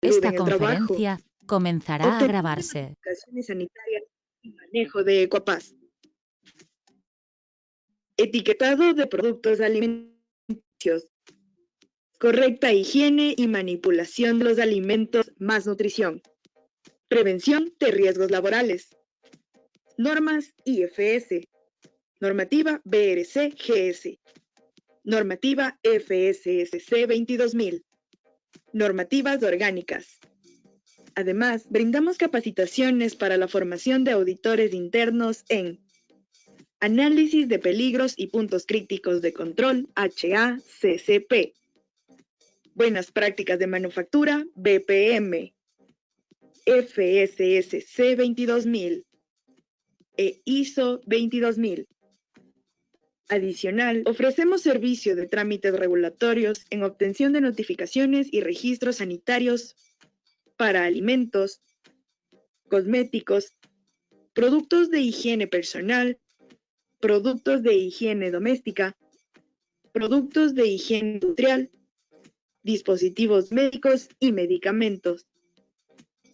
Esta en el trabajo, conferencia comenzará a obtención de grabarse. certificaciones sanitarias y manejo de Ecopass. Etiquetado de productos alimenticios. Correcta higiene y manipulación de los alimentos más nutrición. Prevención de riesgos laborales. Normas IFS. Normativa BRC-GS. Normativa FSSC 22000. Normativas orgánicas. Además, brindamos capacitaciones para la formación de auditores internos en análisis de peligros y puntos críticos de control HACCP. Buenas prácticas de manufactura BPM. FSSC 22000 e ISO 22000. Adicional, ofrecemos servicio de trámites regulatorios en obtención de notificaciones y registros sanitarios para alimentos, cosméticos, productos de higiene personal, productos de higiene doméstica, productos de higiene industrial, dispositivos médicos y medicamentos.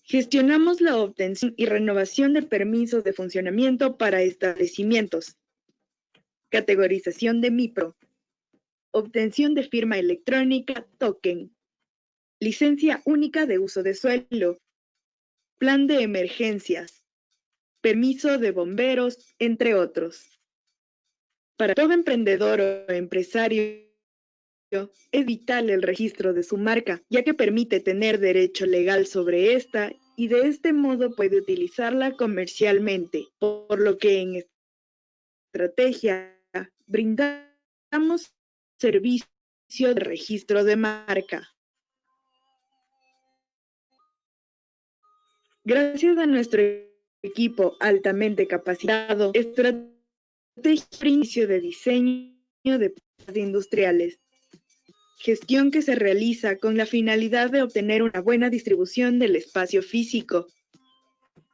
Gestionamos la obtención y renovación de permisos de funcionamiento para establecimientos. Categorización de MIPRO. Obtención de firma electrónica token. Licencia única de uso de suelo. Plan de emergencias. Permiso de bomberos, entre otros. Para todo emprendedor o empresario, es vital el registro de su marca, ya que permite tener derecho legal sobre esta y de este modo puede utilizarla comercialmente, por lo que en estrategia brindamos servicio de registro de marca. Gracias a nuestro equipo altamente capacitado, estrategia inicio de diseño de piezas industriales. Gestión que se realiza con la finalidad de obtener una buena distribución del espacio físico.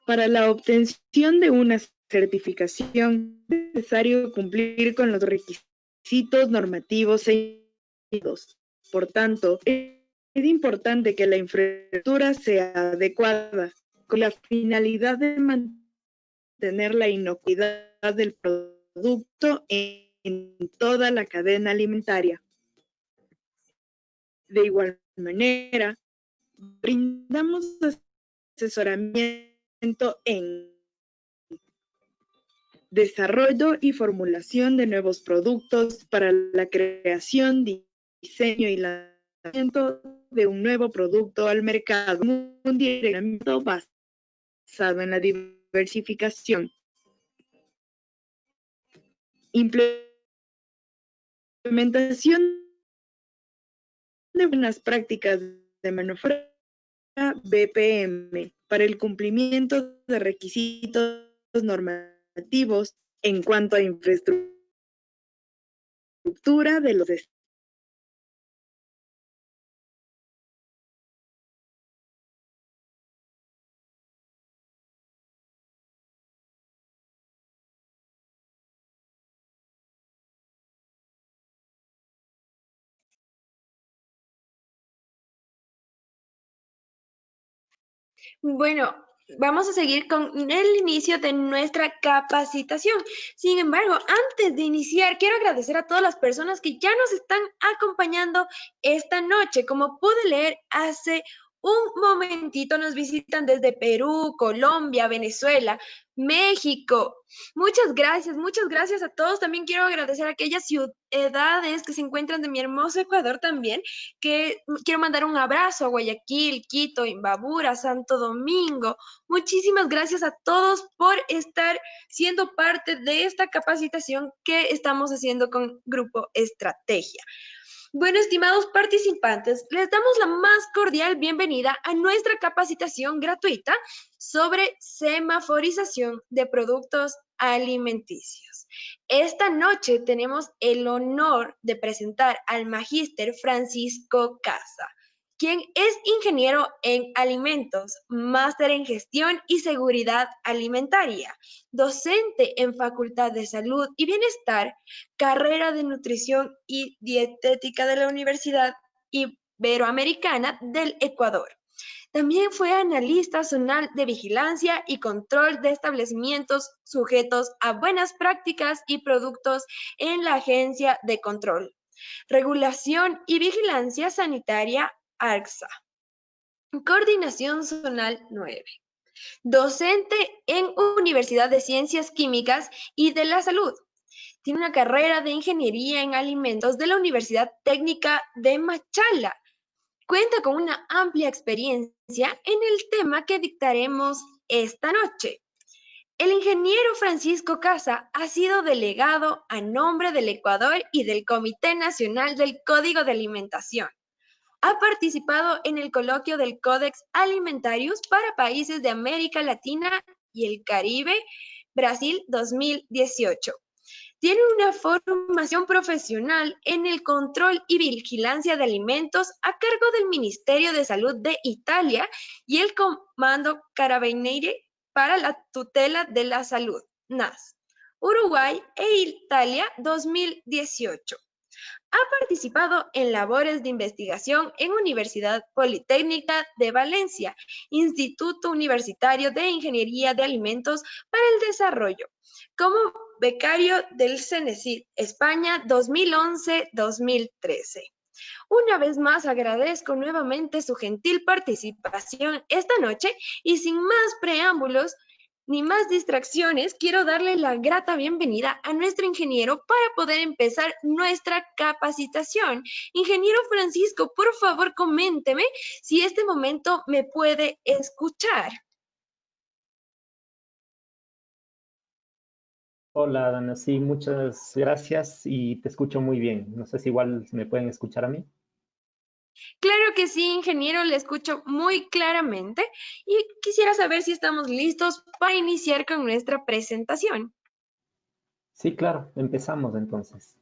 Para la obtención de una certificación es necesario cumplir con los requisitos normativos seguidos. Por tanto, es importante que la infraestructura sea adecuada con la finalidad de mantener la inocuidad del producto en toda la cadena alimentaria. De igual manera, brindamos asesoramiento en desarrollo y formulación de nuevos productos para la creación, diseño y lanzamiento de un nuevo producto al mercado. Un direccionamiento basado en la diversificación. Implementación de buenas prácticas de manufactura BPM para el cumplimiento de requisitos normativos en cuanto a infraestructura de los Bueno, vamos a seguir con el inicio de nuestra capacitación. Sin embargo, antes de iniciar, quiero agradecer a todas las personas que ya nos están acompañando esta noche. Como pude leer hace un momentito, nos visitan desde Perú, Colombia, Venezuela, México. Muchas gracias a todos. También quiero agradecer a aquellas ciudades que se encuentran de mi hermoso Ecuador también, que quiero mandar un abrazo a Guayaquil, Quito, Imbabura, Santo Domingo. Muchísimas gracias a todos por estar siendo parte de esta capacitación que estamos haciendo con Grupo Estrategia. Bueno, estimados participantes, les damos la más cordial bienvenida a nuestra capacitación gratuita sobre semaforización de productos alimenticios. Esta noche tenemos el honor de presentar al magíster Francisco Casa, quien es ingeniero en alimentos, máster en gestión y seguridad alimentaria, docente en Facultad de Salud y Bienestar, carrera de nutrición y dietética de la Universidad Iberoamericana del Ecuador. También fue analista zonal de vigilancia y control de establecimientos sujetos a buenas prácticas y productos en la Agencia de Control, Regulación y Vigilancia Sanitaria, ARCSA. Coordinación Zonal 9. Docente en Universidad de Ciencias Químicas y de la Salud. Tiene una carrera de Ingeniería en Alimentos de la Universidad Técnica de Machala. Cuenta con una amplia experiencia en el tema que dictaremos esta noche. El ingeniero Francisco Casa ha sido delegado a nombre del Ecuador y del Comité Nacional del Código de Alimentación. Ha participado en el coloquio del Codex Alimentarius para países de América Latina y el Caribe, Brasil 2018. Tiene una formación profesional en el control y vigilancia de alimentos a cargo del Ministerio de Salud de Italia y el Comando Carabinieri para la Tutela de la Salud, NAS, Uruguay e Italia 2018. Ha participado en labores de investigación en Universidad Politécnica de Valencia, Instituto Universitario de Ingeniería de Alimentos para el Desarrollo, como becario del CENESID España 2011-2013. Una vez más agradezco nuevamente su gentil participación esta noche y sin más preámbulos ni más distracciones, quiero darle la grata bienvenida a nuestro ingeniero para poder empezar nuestra capacitación. Ingeniero Francisco, por favor, coménteme si este momento me puede escuchar. Hola, Dana. Sí, muchas gracias y te escucho muy bien. No sé si igual me pueden escuchar a mí. Claro que sí, ingeniero, le escucho muy claramente y quisiera saber si estamos listos para iniciar con nuestra presentación. Sí, claro, empezamos entonces.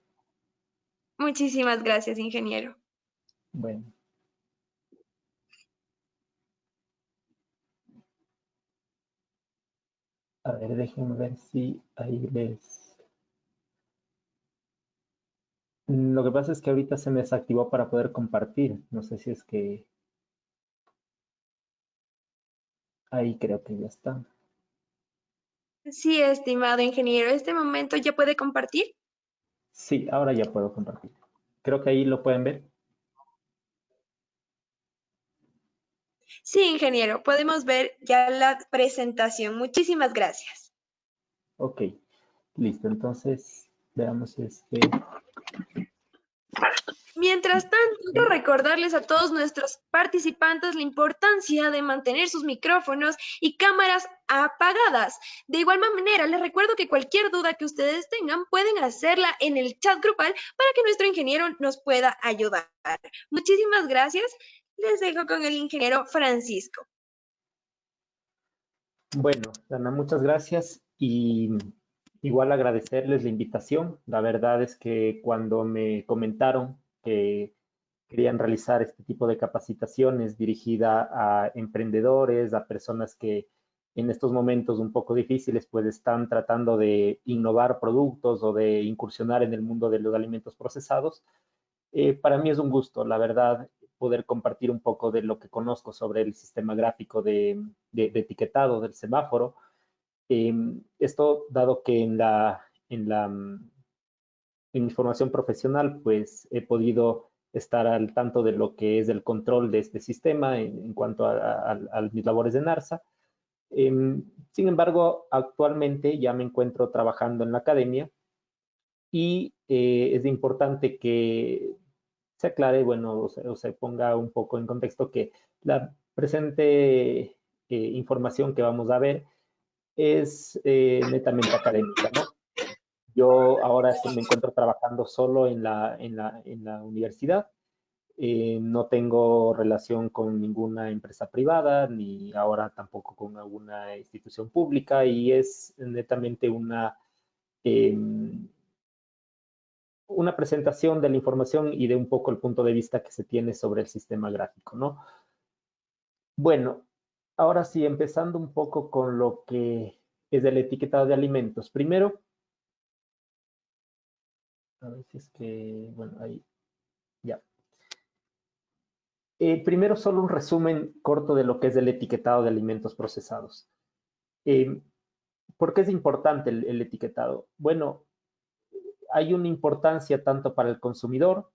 Muchísimas gracias, ingeniero. Bueno, a ver, déjenme ver si ahí les... Lo que pasa es que ahorita se me desactivó para poder compartir. No sé si es que ahí creo que ya está. Sí, estimado ingeniero, ¿este momento ya puede compartir? Sí, ahora ya puedo compartir. Creo que ahí lo pueden ver. Sí, ingeniero, podemos ver ya la presentación. Muchísimas gracias. Ok, listo. Entonces, veamos este. Mientras tanto, quiero recordarles a todos nuestros participantes la importancia de mantener sus micrófonos y cámaras apagadas. De igual manera, les recuerdo que cualquier duda que ustedes tengan pueden hacerla en el chat grupal para que nuestro ingeniero nos pueda ayudar. Muchísimas gracias. Les dejo con el ingeniero Francisco. Bueno, Dana, muchas gracias y igual agradecerles la invitación. La verdad es que cuando me comentaron que querían realizar este tipo de capacitaciones dirigida a emprendedores, a personas que en estos momentos un poco difíciles pues están tratando de innovar productos o de incursionar en el mundo de los alimentos procesados, para mí es un gusto, la verdad, poder compartir un poco de lo que conozco sobre el sistema gráfico de etiquetado del semáforo. Esto dado que en mi formación profesional, pues he podido estar al tanto de lo que es el control de este sistema en cuanto a mis labores de NARSA. Sin embargo, actualmente ya me encuentro trabajando en la academia y es importante que se aclare, bueno, o se ponga un poco en contexto que la presente información que vamos a ver es netamente académica, ¿no? Yo ahora me encuentro trabajando solo en la universidad. No tengo relación con ninguna empresa privada, ni ahora tampoco con alguna institución pública, y es netamente una presentación de la información y de un poco el punto de vista que se tiene sobre el sistema gráfico, ¿no? Bueno, ahora sí, empezando un poco con lo que es el etiquetado de alimentos. Primero, a ver si es que, bueno, ahí ya. Primero, solo un resumen corto de lo que es el etiquetado de alimentos procesados. ¿Por qué es importante el etiquetado? Bueno, hay una importancia tanto para el consumidor,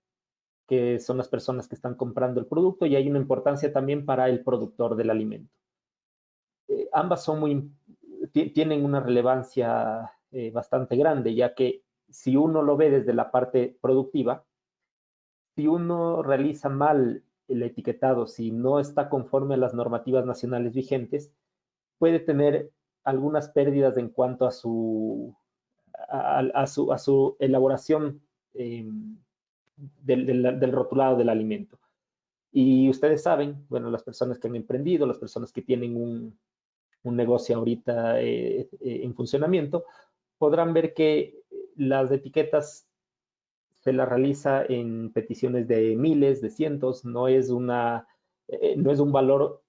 que son las personas que están comprando el producto, y hay una importancia también para el productor del alimento. Ambas son tienen una relevancia bastante grande, ya que si uno lo ve desde la parte productiva, si uno realiza mal el etiquetado, si no está conforme a las normativas nacionales vigentes, puede tener algunas pérdidas en cuanto a su elaboración del rotulado del alimento. Y ustedes saben, bueno, las personas que han emprendido, las personas que tienen un negocio ahorita en funcionamiento, podrán ver que las etiquetas se las realiza en peticiones de miles, de cientos, no es un valor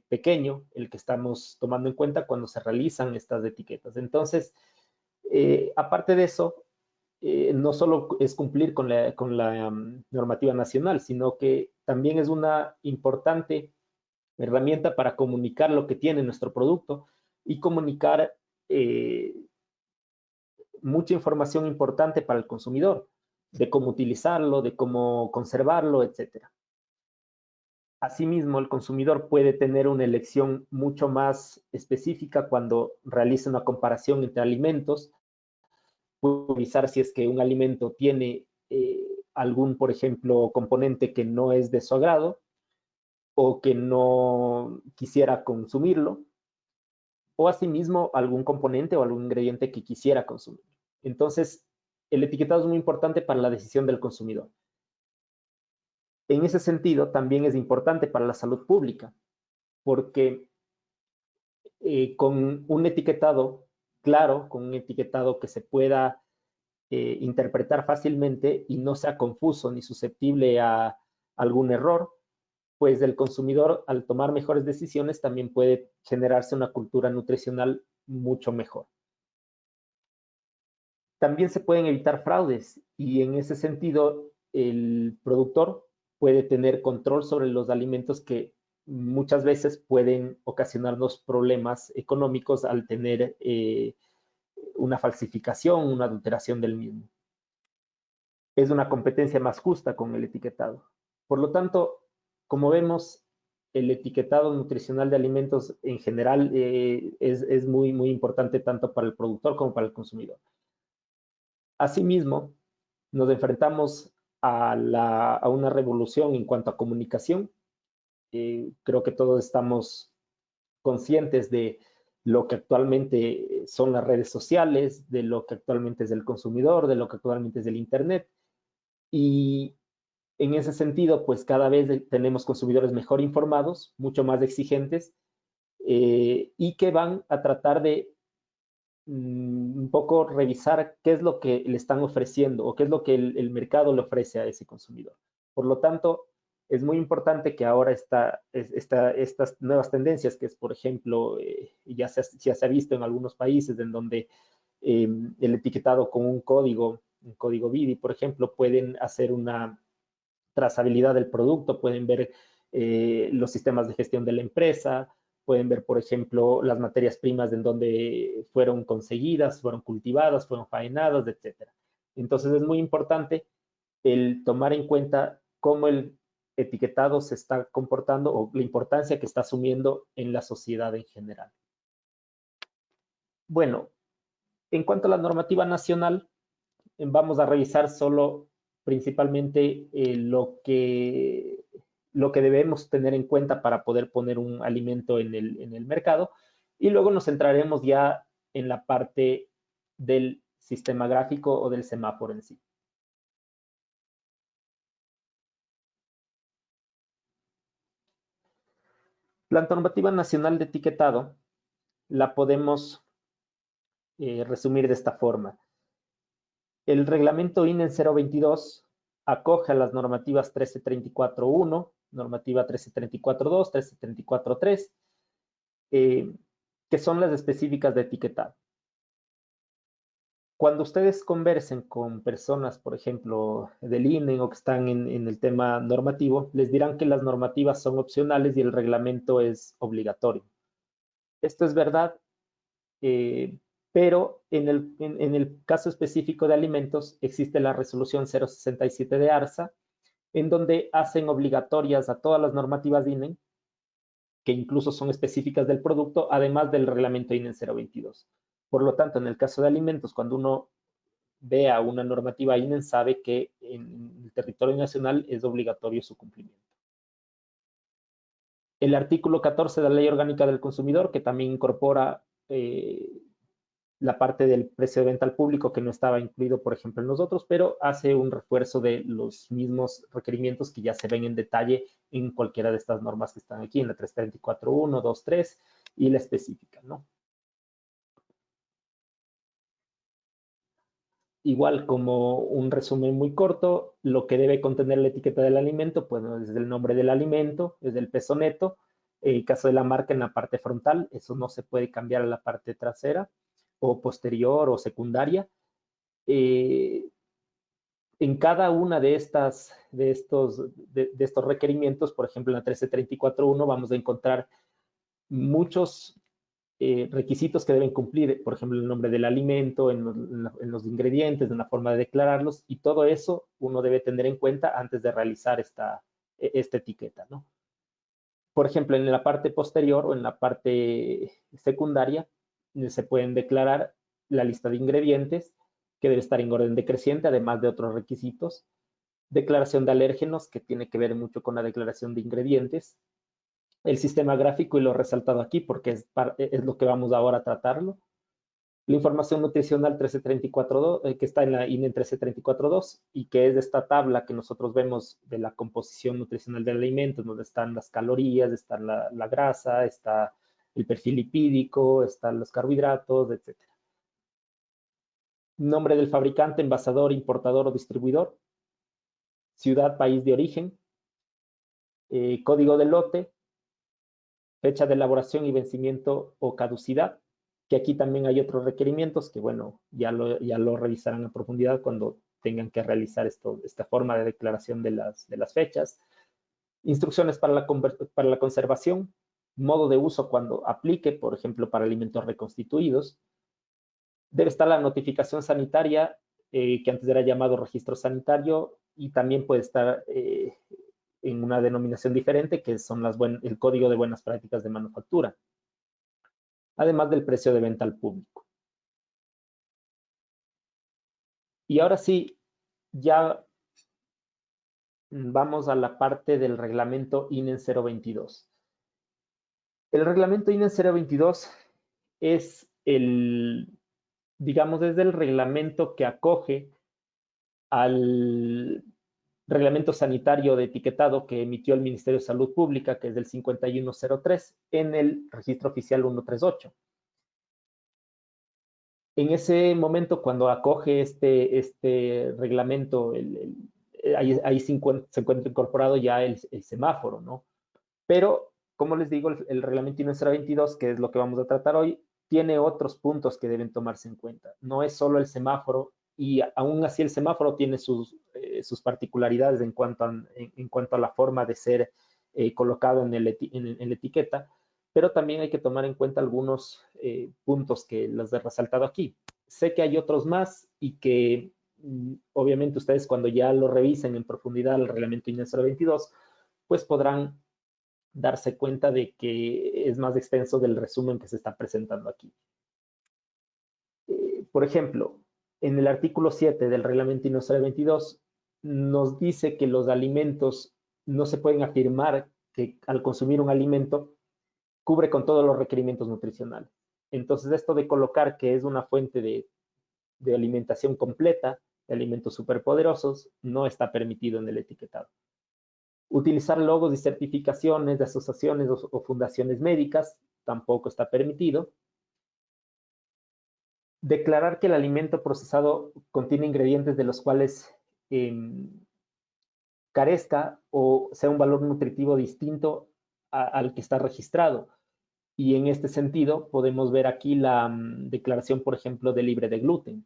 pequeño el que estamos tomando en cuenta cuando se realizan estas etiquetas. Entonces, aparte de eso, no solo es cumplir con la normativa nacional, sino que también es una importante herramienta para comunicar lo que tiene nuestro producto y comunicar mucha información importante para el consumidor, de cómo utilizarlo, de cómo conservarlo, etc. Asimismo, el consumidor puede tener una elección mucho más específica cuando realiza una comparación entre alimentos, puede revisar si es que un alimento tiene algún, por ejemplo, componente que no es de su agrado o que no quisiera consumirlo, o asimismo algún componente o algún ingrediente que quisiera consumir. Entonces, el etiquetado es muy importante para la decisión del consumidor. En ese sentido, también es importante para la salud pública, porque con un etiquetado claro, con un etiquetado que se pueda interpretar fácilmente y no sea confuso ni susceptible a algún error, pues el consumidor, al tomar mejores decisiones, también puede generarse una cultura nutricional mucho mejor. También se pueden evitar fraudes y en ese sentido el productor puede tener control sobre los alimentos que muchas veces pueden ocasionarnos problemas económicos al tener una falsificación, una adulteración del mismo. Es una competencia más justa con el etiquetado. Por lo tanto, como vemos, el etiquetado nutricional de alimentos en general es muy, muy importante tanto para el productor como para el consumidor. Asimismo, nos enfrentamos a una revolución en cuanto a comunicación. Creo que todos estamos conscientes de lo que actualmente son las redes sociales, de lo que actualmente es el consumidor, de lo que actualmente es el Internet. Y en ese sentido, pues cada vez tenemos consumidores mejor informados, mucho más exigentes, y que van a tratar de un poco revisar qué es lo que le están ofreciendo o qué es lo que el mercado le ofrece a ese consumidor. Por lo tanto, es muy importante que ahora estas nuevas tendencias, que es, por ejemplo, ya se ha visto en algunos países en donde el etiquetado con un código BIDI, por ejemplo, pueden hacer una trazabilidad del producto, pueden ver los sistemas de gestión de la empresa, pueden ver, por ejemplo, las materias primas en donde fueron conseguidas, fueron cultivadas, fueron faenadas, etc. Entonces es muy importante el tomar en cuenta cómo el etiquetado se está comportando o la importancia que está asumiendo en la sociedad en general. Bueno, en cuanto a la normativa nacional, vamos a revisar solo principalmente lo que debemos tener en cuenta para poder poner un alimento en el mercado, y luego nos centraremos ya en la parte del sistema gráfico o del semáforo en sí. La normativa nacional de etiquetado la podemos resumir de esta forma. El reglamento INE 022 acoge a las normativas 1334.1, normativa 1334.2, 1334.3, que son las específicas de etiquetado. Cuando ustedes conversen con personas, por ejemplo, del INE o que están en el tema normativo, les dirán que las normativas son opcionales y el reglamento es obligatorio. Esto es verdad, pero en el caso específico de alimentos existe la resolución 067 de ARSA, en donde hacen obligatorias a todas las normativas de INE, que incluso son específicas del producto, además del reglamento INE 022. Por lo tanto, en el caso de alimentos, cuando uno vea una normativa INE, sabe que en el territorio nacional es obligatorio su cumplimiento. El artículo 14 de la Ley Orgánica del Consumidor, que también incorpora la parte del precio de venta al público que no estaba incluido, por ejemplo, en los otros, pero hace un refuerzo de los mismos requerimientos que ya se ven en detalle en cualquiera de estas normas que están aquí, en la 334.1, 2.3 y la específica, ¿no? Igual, como un resumen muy corto, lo que debe contener la etiqueta del alimento, pues desde el nombre del alimento, desde el peso neto, el caso de la marca en la parte frontal, eso no se puede cambiar a la parte trasera o posterior o secundaria. En cada una de estos requerimientos, por ejemplo, en la 1334.1 vamos a encontrar muchos requisitos que deben cumplir, por ejemplo, el nombre del alimento, en los ingredientes, en la forma de declararlos, y todo eso uno debe tener en cuenta antes de realizar esta etiqueta, ¿no? Por ejemplo, en la parte posterior o en la parte secundaria se pueden declarar la lista de ingredientes, que debe estar en orden decreciente, además de otros requisitos. Declaración de alérgenos, que tiene que ver mucho con la declaración de ingredientes. El sistema gráfico, y lo he resaltado aquí porque es lo que vamos ahora a tratarlo. La información nutricional 1334.2, que está en la INE 1334.2 y que es de esta tabla que nosotros vemos de la composición nutricional del alimento, donde están las calorías, está la grasa, está el perfil lipídico, están los carbohidratos, etc. Nombre del fabricante, envasador, importador o distribuidor. Ciudad, país de origen. Código de lote. Fecha de elaboración y vencimiento o caducidad, que aquí también hay otros requerimientos que, bueno, ya lo revisarán a profundidad cuando tengan que realizar esta forma de declaración de las fechas. Instrucciones para la conservación, modo de uso cuando aplique, por ejemplo, para alimentos reconstituidos. Debe estar la notificación sanitaria, que antes era llamado registro sanitario, y también puede estar en una denominación diferente, que son el Código de Buenas Prácticas de Manufactura, además del precio de venta al público. Y ahora sí, ya vamos a la parte del reglamento INE 022. El reglamento INE 022 es digamos, es el reglamento que acoge al reglamento sanitario de etiquetado que emitió el Ministerio de Salud Pública, que es del 5103, en el registro oficial 138. En ese momento, cuando acoge este reglamento, ahí se encuentra incorporado ya el semáforo, ¿no? Pero, como les digo, el reglamento INE 022, que es lo que vamos a tratar hoy, tiene otros puntos que deben tomarse en cuenta. No es solo el semáforo, y aún así el semáforo tiene sus particularidades en cuanto a la forma de ser colocado en la etiqueta, pero también hay que tomar en cuenta algunos puntos que los he resaltado aquí. Sé que hay otros más y que obviamente ustedes, cuando ya lo revisen en profundidad el reglamento INE 022, pues podrán darse cuenta de que es más extenso del resumen que se está presentando aquí. Por ejemplo, en el artículo 7 del reglamento INE 022 nos dice que los alimentos no se pueden afirmar que al consumir un alimento cubre con todos los requerimientos nutricionales. Entonces, esto de colocar que es una fuente de alimentación completa, de alimentos superpoderosos, no está permitido en el etiquetado. Utilizar logos y certificaciones de asociaciones o fundaciones médicas tampoco está permitido. Declarar que el alimento procesado contiene ingredientes de los cuales carezca o sea un valor nutritivo distinto al que está registrado. Y en este sentido podemos ver aquí la declaración, por ejemplo, de libre de gluten.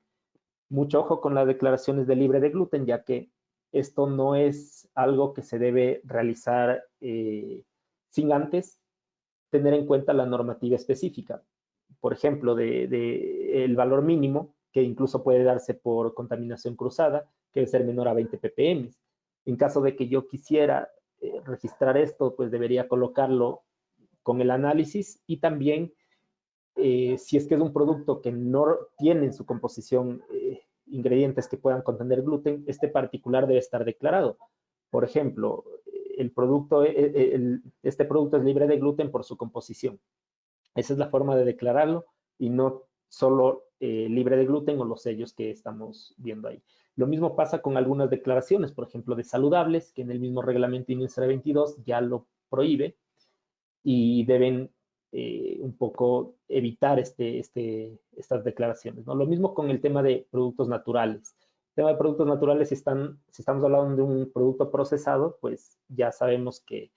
Mucho ojo con las declaraciones de libre de gluten, ya que esto no es algo que se debe realizar sin antes tener en cuenta la normativa específica. Por ejemplo, el valor mínimo, que incluso puede darse por contaminación cruzada, que debe ser menor a 20 ppm. En caso de que yo quisiera registrar esto, pues debería colocarlo con el análisis y también si es que es un producto que no tiene en su composición ingredientes que puedan contener gluten, este particular debe estar declarado. Por ejemplo, este producto es libre de gluten por su composición. Esa es la forma de declararlo y no solo libre de gluten o los sellos que estamos viendo ahí. Lo mismo pasa con algunas declaraciones, por ejemplo, de saludables, que en el mismo reglamento INE 22 ya lo prohíbe y deben un poco evitar estas declaraciones, ¿no? Lo mismo con el tema de productos naturales. El tema de productos naturales, si estamos hablando de un producto procesado, pues ya sabemos que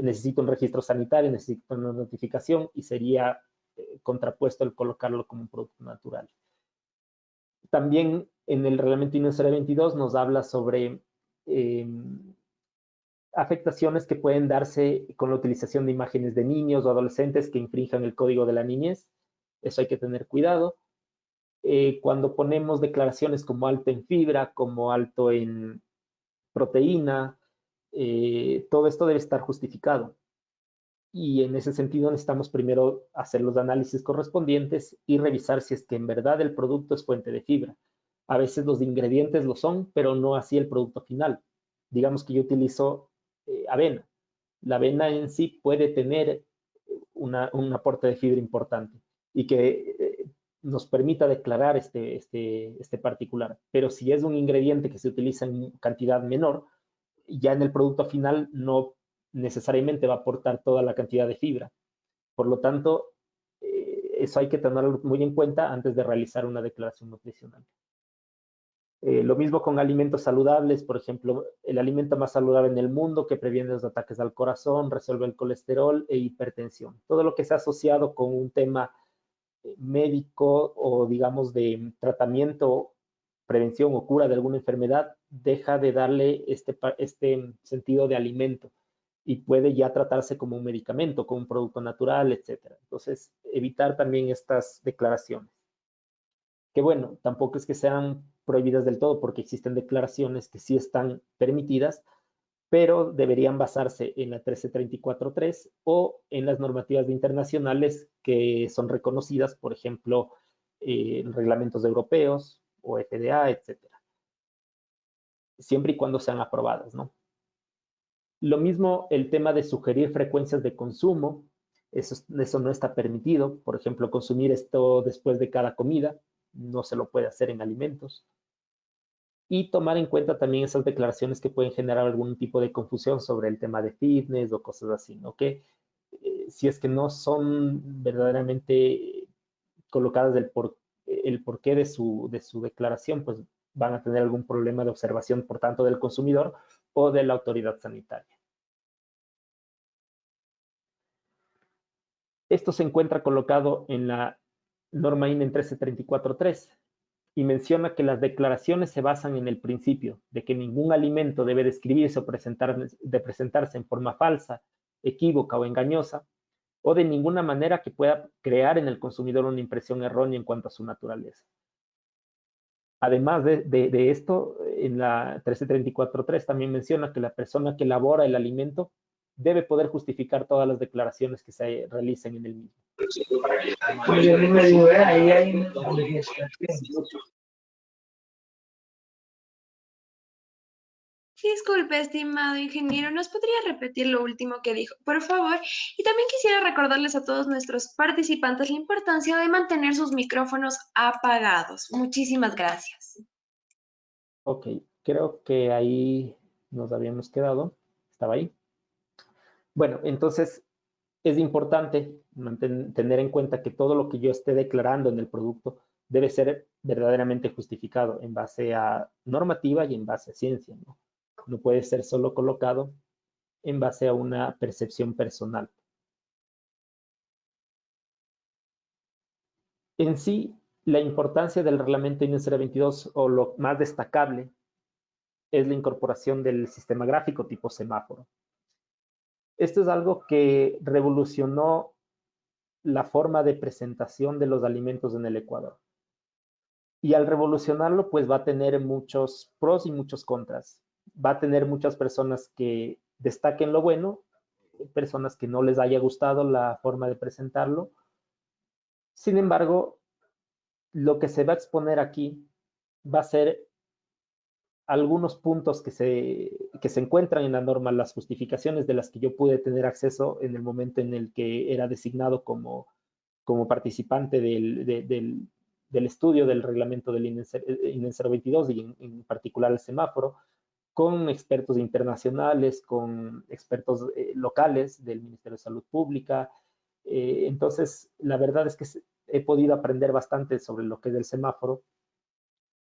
necesita un registro sanitario, necesita una notificación y sería contrapuesto el colocarlo como un producto natural. También en el reglamento INE 22 nos habla sobre afectaciones que pueden darse con la utilización de imágenes de niños o adolescentes que infrinjan el código de la niñez. Eso hay que tener cuidado. Cuando ponemos declaraciones como alto en fibra, como alto en proteína, todo esto debe estar justificado. Y en ese sentido necesitamos primero hacer los análisis correspondientes y revisar si es que en verdad el producto es fuente de fibra. A veces los ingredientes lo son, pero no así el producto final. Digamos que yo utilizo avena. La avena en sí puede tener un aporte de fibra importante y que nos permita declarar este particular. Pero si es un ingrediente que se utiliza en cantidad menor, ya en el producto final no necesariamente va a aportar toda la cantidad de fibra. Por lo tanto, eso hay que tenerlo muy en cuenta antes de realizar una declaración nutricional. Lo mismo con alimentos saludables, por ejemplo, el alimento más saludable en el mundo que previene los ataques al corazón, resuelve el colesterol e hipertensión. Todo lo que sea asociado con un tema médico o digamos de tratamiento, prevención o cura de alguna enfermedad, deja de darle este sentido de alimento y puede ya tratarse como un medicamento, como un producto natural, etcétera. Entonces, evitar también estas declaraciones. Que bueno, tampoco es que sean prohibidas del todo porque existen declaraciones que sí están permitidas, pero deberían basarse en la 1334.3 o en las normativas internacionales que son reconocidas, por ejemplo, reglamentos europeos o FDA, etcétera. Siempre y cuando sean aprobadas, ¿no? Lo mismo el tema de sugerir frecuencias de consumo, eso no está permitido. Por ejemplo, consumir esto después de cada comida, no se lo puede hacer en alimentos. Y tomar en cuenta también esas declaraciones que pueden generar algún tipo de confusión sobre el tema de fitness o cosas así, ¿no? Que si es que no son verdaderamente colocadas el porqué de su declaración, pues van a tener algún problema de observación, por tanto, del consumidor o de la autoridad sanitaria. Esto se encuentra colocado en la norma INE 1334.3 y menciona que las declaraciones se basan en el principio de que ningún alimento debe describirse o presentarse en forma falsa, equívoca o engañosa, o de ninguna manera que pueda crear en el consumidor una impresión errónea en cuanto a su naturaleza. Además de esto, en la 1334.3 también menciona que la persona que elabora el alimento debe poder justificar todas las declaraciones que se realicen en el mismo. Disculpe, estimado ingeniero, ¿nos podría repetir lo último que dijo, por favor? Y también quisiera recordarles a todos nuestros participantes la importancia de mantener sus micrófonos apagados. Muchísimas gracias. Ok, creo que ahí nos habíamos quedado. ¿Estaba ahí? Bueno, entonces es importante tener en cuenta que todo lo que yo esté declarando en el producto debe ser verdaderamente justificado en base a normativa y en base a ciencia, ¿no? No puede ser solo colocado en base a una percepción personal. En sí, La importancia del reglamento INE 022, o lo más destacable, es la incorporación del sistema gráfico tipo semáforo. Esto es algo que revolucionó la forma de presentación de los alimentos en el Ecuador. Y al revolucionarlo, pues va a tener muchos pros y muchos contras. Va a tener muchas personas que destaquen lo bueno, personas que no les haya gustado la forma de presentarlo. Sin embargo, lo que se va a exponer aquí va a ser algunos puntos que se encuentran en la norma, las justificaciones de las que yo pude tener acceso en el momento en el que era designado como participante del estudio del reglamento del INE 022 y en particular el semáforo, con expertos internacionales, con expertos locales del Ministerio de Salud Pública. Entonces, la verdad es que he podido aprender bastante sobre lo que es el semáforo.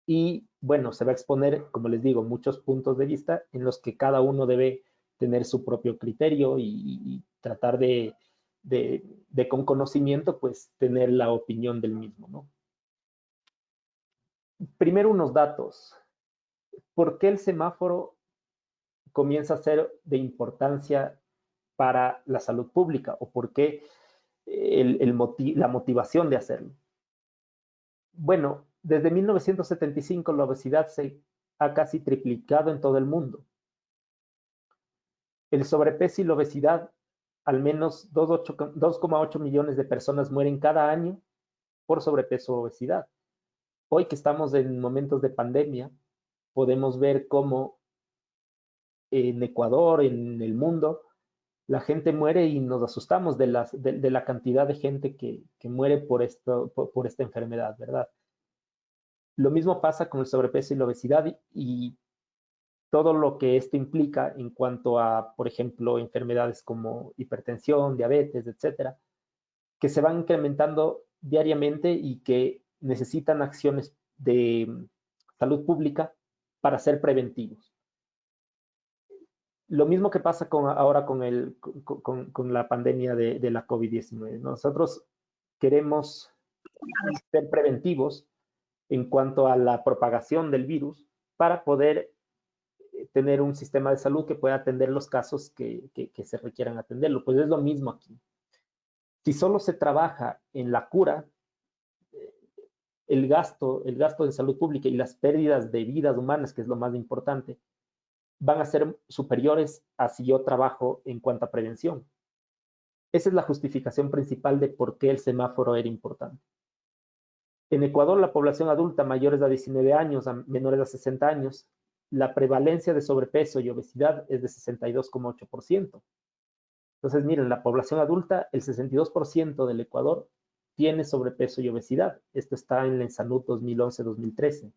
Y bueno, se va a exponer, como les digo, muchos puntos de vista en los que cada uno debe tener su propio criterio y tratar de con conocimiento, pues tener la opinión del mismo, ¿no? Primero unos datos. ¿Por qué el semáforo comienza a ser de importancia para la salud pública? ¿O por qué la motivación de hacerlo? Bueno, desde 1975 la obesidad se ha casi triplicado en todo el mundo. El sobrepeso y la obesidad, al menos 2,8 millones de personas mueren cada año por sobrepeso o obesidad. Hoy que estamos en momentos de pandemia, podemos ver cómo en Ecuador, en el mundo, la gente muere y nos asustamos de la cantidad de gente que muere por esta enfermedad, ¿verdad? Lo mismo pasa con el sobrepeso y la obesidad y todo lo que esto implica en cuanto a, por ejemplo, enfermedades como hipertensión, diabetes, etcétera, que se van incrementando diariamente y que necesitan acciones de salud pública para ser preventivos. Lo mismo que pasa ahora con la pandemia de la COVID-19. Nosotros queremos ser preventivos en cuanto a la propagación del virus para poder tener un sistema de salud que pueda atender los casos que se requieran atenderlo. Pues es lo mismo aquí. Si solo se trabaja en la cura, el gasto de salud pública y las pérdidas de vidas humanas, que es lo más importante, van a ser superiores a si yo trabajo en cuanto a prevención. Esa es la justificación principal de por qué el semáforo era importante. En Ecuador, la población adulta mayores de 19 años a menores de 60 años, la prevalencia de sobrepeso y obesidad es de 62,8%. Entonces, miren, la población adulta, el 62% del Ecuador tiene sobrepeso y obesidad. Esto está en la ENSANUD 2011-2013.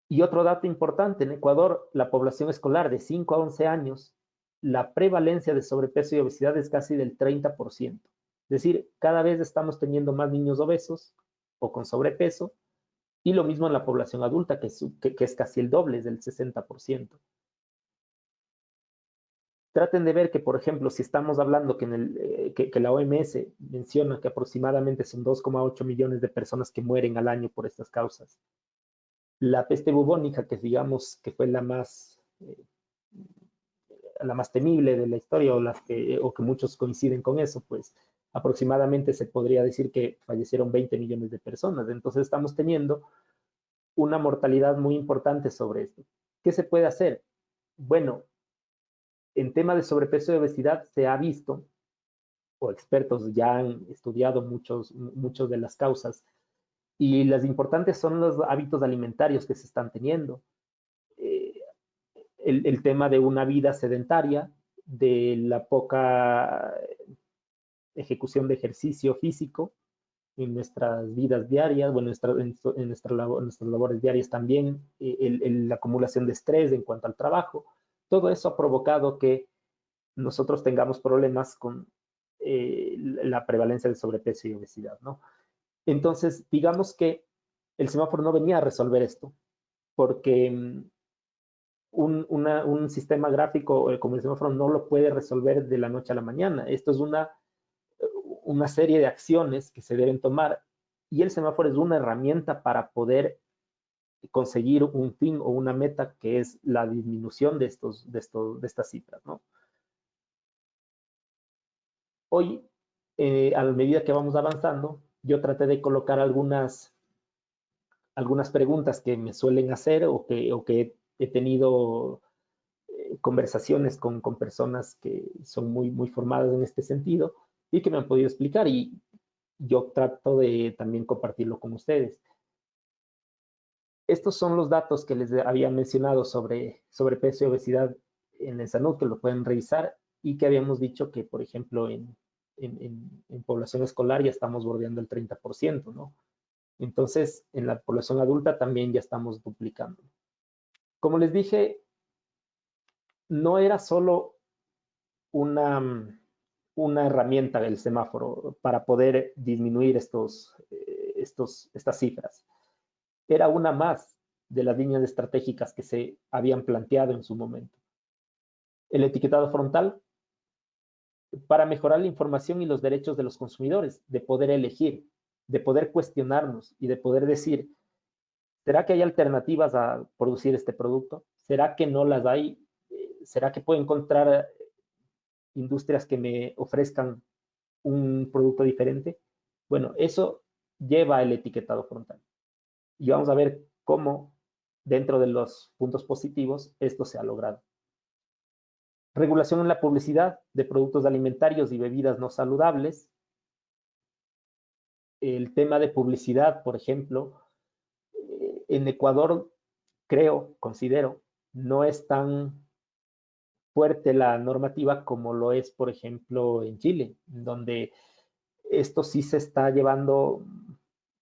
Y otro dato importante, en Ecuador, la población escolar de 5 a 11 años, la prevalencia de sobrepeso y obesidad es casi del 30%. Es decir, cada vez estamos teniendo más niños obesos o con sobrepeso, y lo mismo en la población adulta, que es casi el doble, es del 60%. Traten de ver que, por ejemplo, si estamos hablando que la OMS menciona que aproximadamente son 2,8 millones de personas que mueren al año por estas causas. La peste bubónica, que digamos que fue la más temible de la historia, o que muchos coinciden con eso, pues aproximadamente se podría decir que fallecieron 20 millones de personas. Entonces estamos teniendo una mortalidad muy importante sobre esto. ¿Qué se puede hacer? Bueno, en tema de sobrepeso y obesidad se ha visto, o expertos ya han estudiado muchos de las causas, y las importantes son los hábitos alimentarios que se están teniendo. El tema de una vida sedentaria, de la poca ejecución de ejercicio físico en nuestras vidas diarias, bueno, en nuestras labores diarias también, la acumulación de estrés en cuanto al trabajo. Todo eso ha provocado que nosotros tengamos problemas con la prevalencia de sobrepeso y obesidad, ¿no? Entonces, digamos que el semáforo no venía a resolver esto, porque un sistema gráfico como el semáforo no lo puede resolver de la noche a la mañana. Esto es una serie de acciones que se deben tomar y el semáforo es una herramienta para poder conseguir un fin o una meta que es la disminución de estas cifras, ¿no? Hoy, a medida que vamos avanzando, yo traté de colocar algunas preguntas que me suelen hacer o que he tenido conversaciones con personas que son muy formadas en este sentido y que me han podido explicar, y yo trato de también compartirlo con ustedes. Estos son los datos que les había mencionado sobre peso y obesidad en la salud, que lo pueden revisar, y que habíamos dicho que, por ejemplo, en población escolar ya estamos bordeando el 30%, ¿no? Entonces, en la población adulta también ya estamos duplicando. Como les dije, no era solo una herramienta del semáforo para poder disminuir estas cifras. Era una más de las líneas estratégicas que se habían planteado en su momento. El etiquetado frontal, para mejorar la información y los derechos de los consumidores, de poder elegir, de poder cuestionarnos y de poder decir, ¿será que hay alternativas a producir este producto? ¿Será que no las hay? ¿Será que puedo encontrar industrias que me ofrezcan un producto diferente? Bueno, eso lleva el etiquetado frontal. Y vamos a ver cómo, dentro de los puntos positivos, esto se ha logrado. Regulación en la publicidad de productos alimentarios y bebidas no saludables. El tema de publicidad, por ejemplo, en Ecuador, considero, no es tan fuerte la normativa como lo es, por ejemplo, en Chile, donde esto sí se está llevando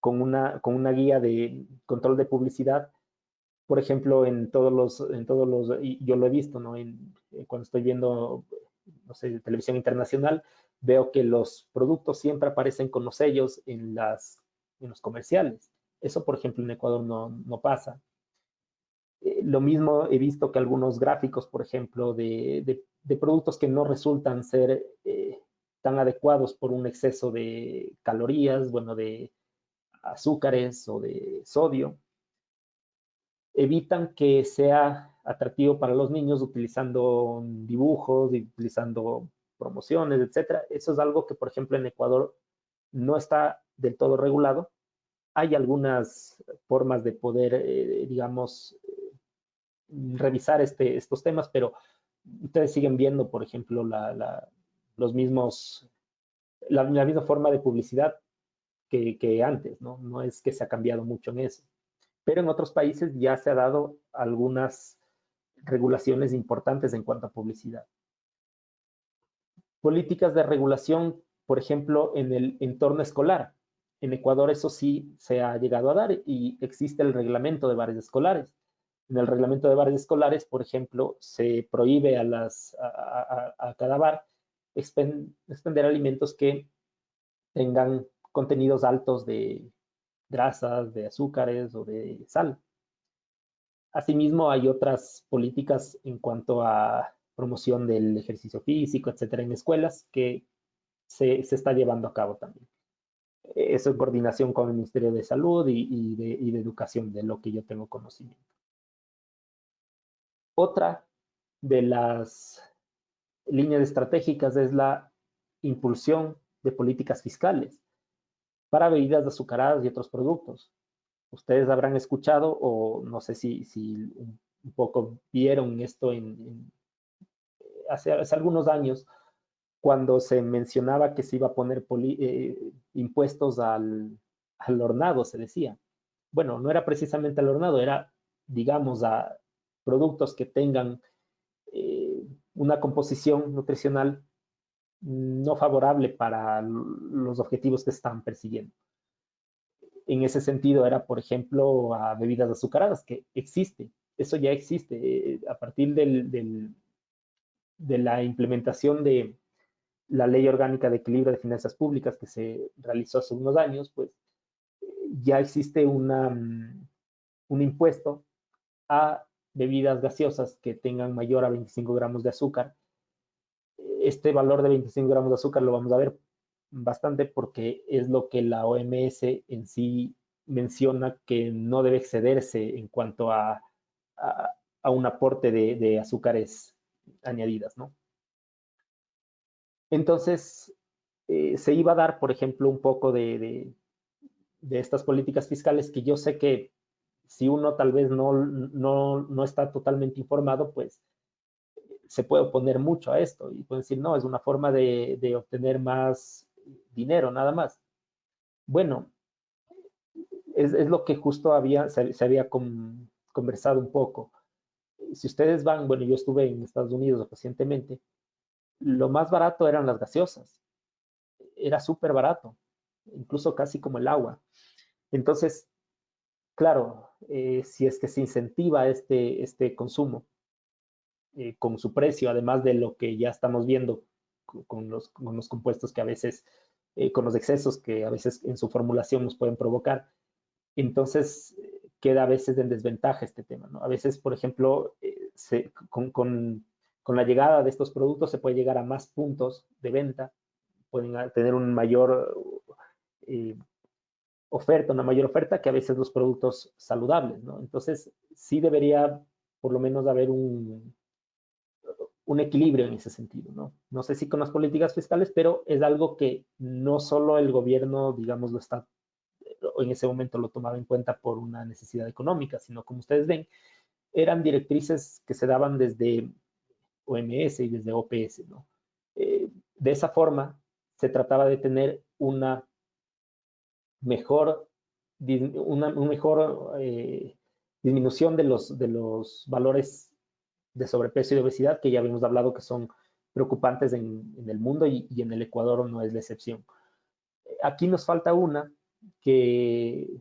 con una guía de control de publicidad. Por ejemplo, en todos los, y yo lo he visto, ¿no? Cuando estoy viendo, no sé, televisión internacional, veo que los productos siempre aparecen con los sellos en los comerciales. Eso, por ejemplo, en Ecuador no pasa. Lo mismo he visto que algunos gráficos, por ejemplo, de productos que no resultan ser tan adecuados por un exceso de calorías, bueno, de azúcares o de sodio, evitan que sea atractivo para los niños utilizando dibujos y utilizando promociones, etcétera. Eso es algo que, por ejemplo, en Ecuador no está del todo regulado. Hay algunas formas de poder, digamos, revisar estos temas, pero ustedes siguen viendo, por ejemplo, la misma forma de publicidad que antes, ¿no? No es que se ha cambiado mucho en eso. Pero en otros países ya se ha dado algunas regulaciones importantes en cuanto a publicidad. Políticas de regulación, por ejemplo, en el entorno escolar. En Ecuador eso sí se ha llegado a dar y existe el reglamento de bares escolares. En el reglamento de bares escolares, por ejemplo, se prohíbe a cada bar expender alimentos que tengan contenidos altos de grasas, de azúcares o de sal. Asimismo, hay otras políticas en cuanto a promoción del ejercicio físico, etcétera, en escuelas que se está llevando a cabo también. Eso en coordinación con el Ministerio de Salud y de Educación, de lo que yo tengo conocimiento. Otra de las líneas estratégicas es la impulsión de políticas fiscales para bebidas azucaradas y otros productos. Ustedes habrán escuchado, o no sé si un poco vieron esto hace algunos años, cuando se mencionaba que se iba a poner impuestos al hornado, se decía. Bueno, no era precisamente al hornado, era, digamos, a productos que tengan una composición nutricional no favorable para los objetivos que están persiguiendo. En ese sentido era, por ejemplo, a bebidas azucaradas, que existe, eso ya existe. A partir de la implementación de la Ley Orgánica de Equilibrio de Finanzas Públicas que se realizó hace unos años, pues ya existe un impuesto a bebidas gaseosas que tengan mayor a 25 gramos de azúcar. Este valor de 25 gramos de azúcar lo vamos a ver bastante porque es lo que la OMS en sí menciona que no debe excederse en cuanto a un aporte de azúcares añadidas, ¿no? Entonces, se iba a dar, por ejemplo, un poco de estas políticas fiscales que yo sé que si uno tal vez no está totalmente informado, pues se puede oponer mucho a esto y puede decir, no, es una forma de obtener más dinero, nada más. Bueno, es lo que justo se había conversado un poco. Si ustedes van, bueno, yo estuve en Estados Unidos recientemente, lo más barato eran las gaseosas, era súper barato, incluso casi como el agua. Entonces, claro, si es que se incentiva este consumo con su precio, además de lo que ya estamos viendo con los compuestos que a veces, con los excesos que a veces en su formulación nos pueden provocar, entonces queda a veces en desventaja este tema, ¿no? A veces, por ejemplo, con la llegada de estos productos se puede llegar a más puntos de venta, pueden tener un mayor eh, una mayor oferta que a veces los productos saludables, ¿no? Entonces, sí debería por lo menos haber un equilibrio en ese sentido, ¿no? No sé si con las políticas fiscales, pero es algo que no solo el gobierno, digamos, lo está, en ese momento lo tomaba en cuenta por una necesidad económica, sino como ustedes ven, eran directrices que se daban desde OMS y desde OPS, ¿no? De esa forma, se trataba de tener una mejor, disminución de los valores de sobrepeso y de obesidad que ya habíamos hablado que son preocupantes en el mundo y en el Ecuador no es la excepción. Aquí nos falta una que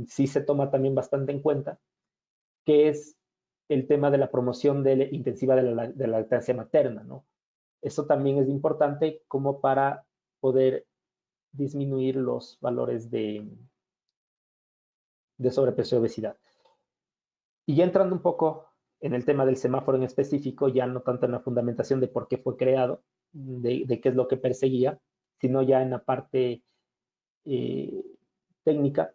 sí se toma también bastante en cuenta, que es el tema de la promoción intensiva de la lactancia materna, ¿no? Eso también es importante como para poder disminuir los valores de sobrepeso y obesidad. Y ya entrando un poco en el tema del semáforo en específico, ya no tanto en la fundamentación de por qué fue creado, de qué es lo que perseguía, sino ya en la parte eh, técnica,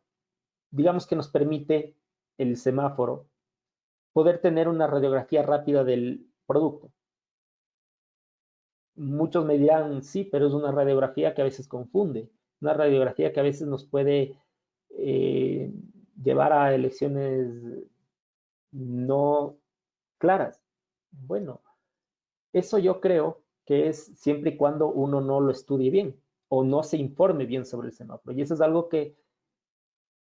digamos que nos permite el semáforo poder tener una radiografía rápida del producto. Muchos me dirán, sí, pero es una radiografía que a veces confunde, una radiografía que a veces nos puede eh, llevar a elecciones no claras. Bueno, eso yo creo que es siempre y cuando uno no lo estudie bien o no se informe bien sobre el semáforo. Y eso es algo que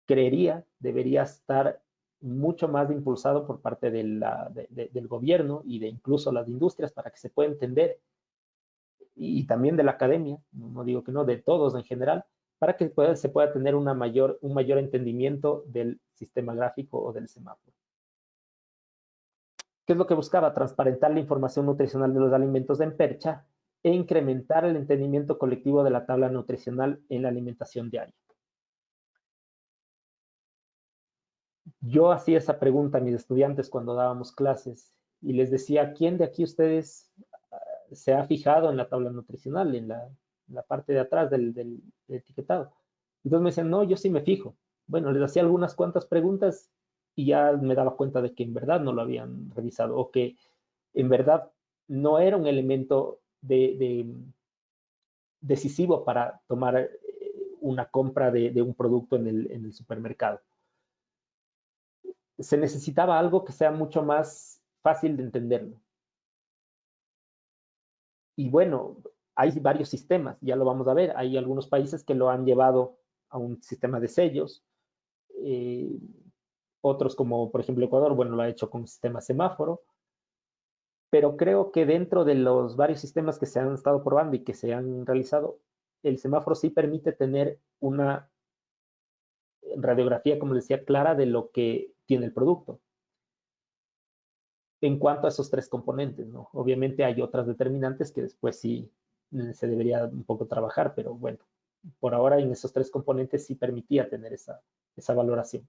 creería debería estar mucho más impulsado por parte del gobierno y de incluso las industrias para que se pueda entender y también de la academia, no digo que no, de todos en general, para que se pueda tener un mayor entendimiento del sistema gráfico o del semáforo. ¿Qué es lo que buscaba? Transparentar la información nutricional de los alimentos en percha e incrementar el entendimiento colectivo de la tabla nutricional en la alimentación diaria. Yo hacía esa pregunta a mis estudiantes cuando dábamos clases y les decía, ¿quién de aquí ustedes se ha fijado en la tabla nutricional, en la parte de atrás del etiquetado? Entonces me decían, no, yo sí me fijo. Bueno, les hacía algunas cuantas preguntas y ya me daba cuenta de que en verdad no lo habían revisado o que en verdad no era un elemento decisivo para tomar una compra de un producto en el supermercado. Se necesitaba algo que sea mucho más fácil de entenderlo. Y bueno, hay varios sistemas, ya lo vamos a ver. Hay algunos países que lo han llevado a un sistema de sellos. Otros como por ejemplo Ecuador, bueno, lo ha hecho con sistema semáforo. Pero creo que dentro de los varios sistemas que se han estado probando y que se han realizado, el semáforo sí permite tener una radiografía, como decía, clara de lo que tiene el producto. En cuanto a esos tres componentes, ¿no? Obviamente hay otras determinantes que después sí se debería un poco trabajar, pero bueno, por ahora en esos tres componentes sí permitía tener esa valoración.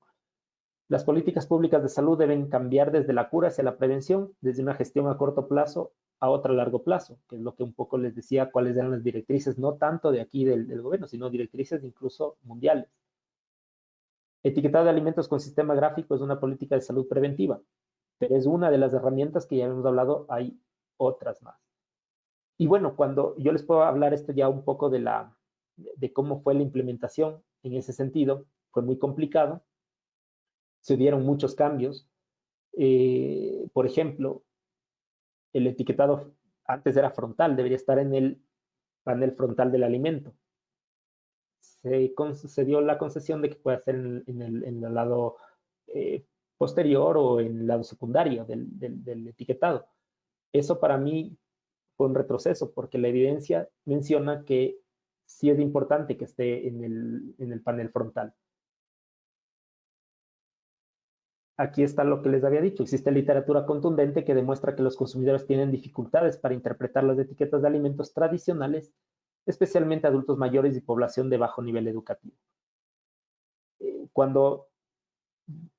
Las políticas públicas de salud deben cambiar desde la cura hacia la prevención, desde una gestión a corto plazo a otra a largo plazo, que es lo que un poco les decía cuáles eran las directrices, no tanto de aquí del gobierno, sino directrices incluso mundiales. Etiquetado de alimentos con sistema gráfico es una política de salud preventiva, pero es una de las herramientas que ya hemos hablado, hay otras más. Y bueno, cuando yo les puedo hablar esto ya un poco de cómo fue la implementación en ese sentido, fue muy complicado, se dieron muchos cambios. Por ejemplo, el etiquetado antes era frontal, debería estar en el panel frontal del alimento. Se dio la concesión de que pueda ser en el lado posterior o en el lado secundario del etiquetado. Eso para mí fue un retroceso porque la evidencia menciona que sí es importante que esté en el panel frontal. Aquí está lo que les había dicho. Existe literatura contundente que demuestra que los consumidores tienen dificultades para interpretar las etiquetas de alimentos tradicionales, especialmente adultos mayores y población de bajo nivel educativo. Cuando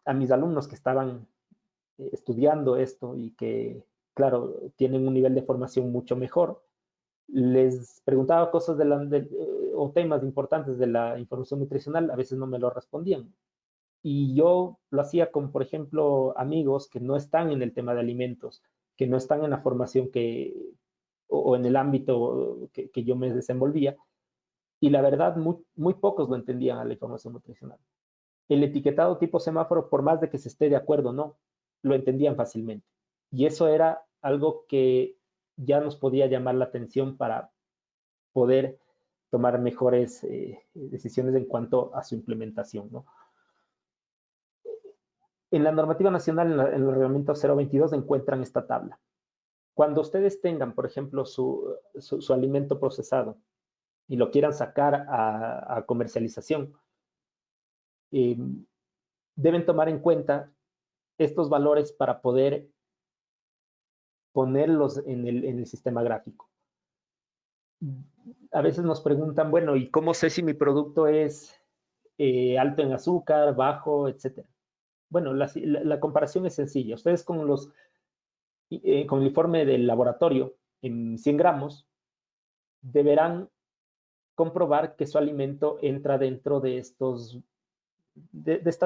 a mis alumnos que estaban estudiando esto y que, claro, tienen un nivel de formación mucho mejor, les preguntaba cosas o temas importantes de la información nutricional, a veces no me lo respondían. Y yo lo hacía con, por ejemplo, amigos que no están en el tema de alimentos, que no están en la formación o en el ámbito que yo me desenvolvía. Y la verdad, muy pocos lo entendían a la información nutricional. El etiquetado tipo semáforo, por más de que se esté de acuerdo o no, lo entendían fácilmente. Y eso era algo que ya nos podía llamar la atención para poder tomar mejores decisiones en cuanto a su implementación, ¿no? En la normativa nacional, en el reglamento 022, encuentran esta tabla. Cuando ustedes tengan, por ejemplo, su alimento procesado y lo quieran sacar a comercialización, deben tomar en cuenta estos valores para poder ponerlos en el sistema gráfico. A veces nos preguntan, bueno, ¿y cómo sé si mi producto es alto en azúcar, bajo, etcétera? Bueno, la comparación es sencilla. Ustedes con el informe del laboratorio en 100 gramos deberán comprobar que su alimento entra dentro de estas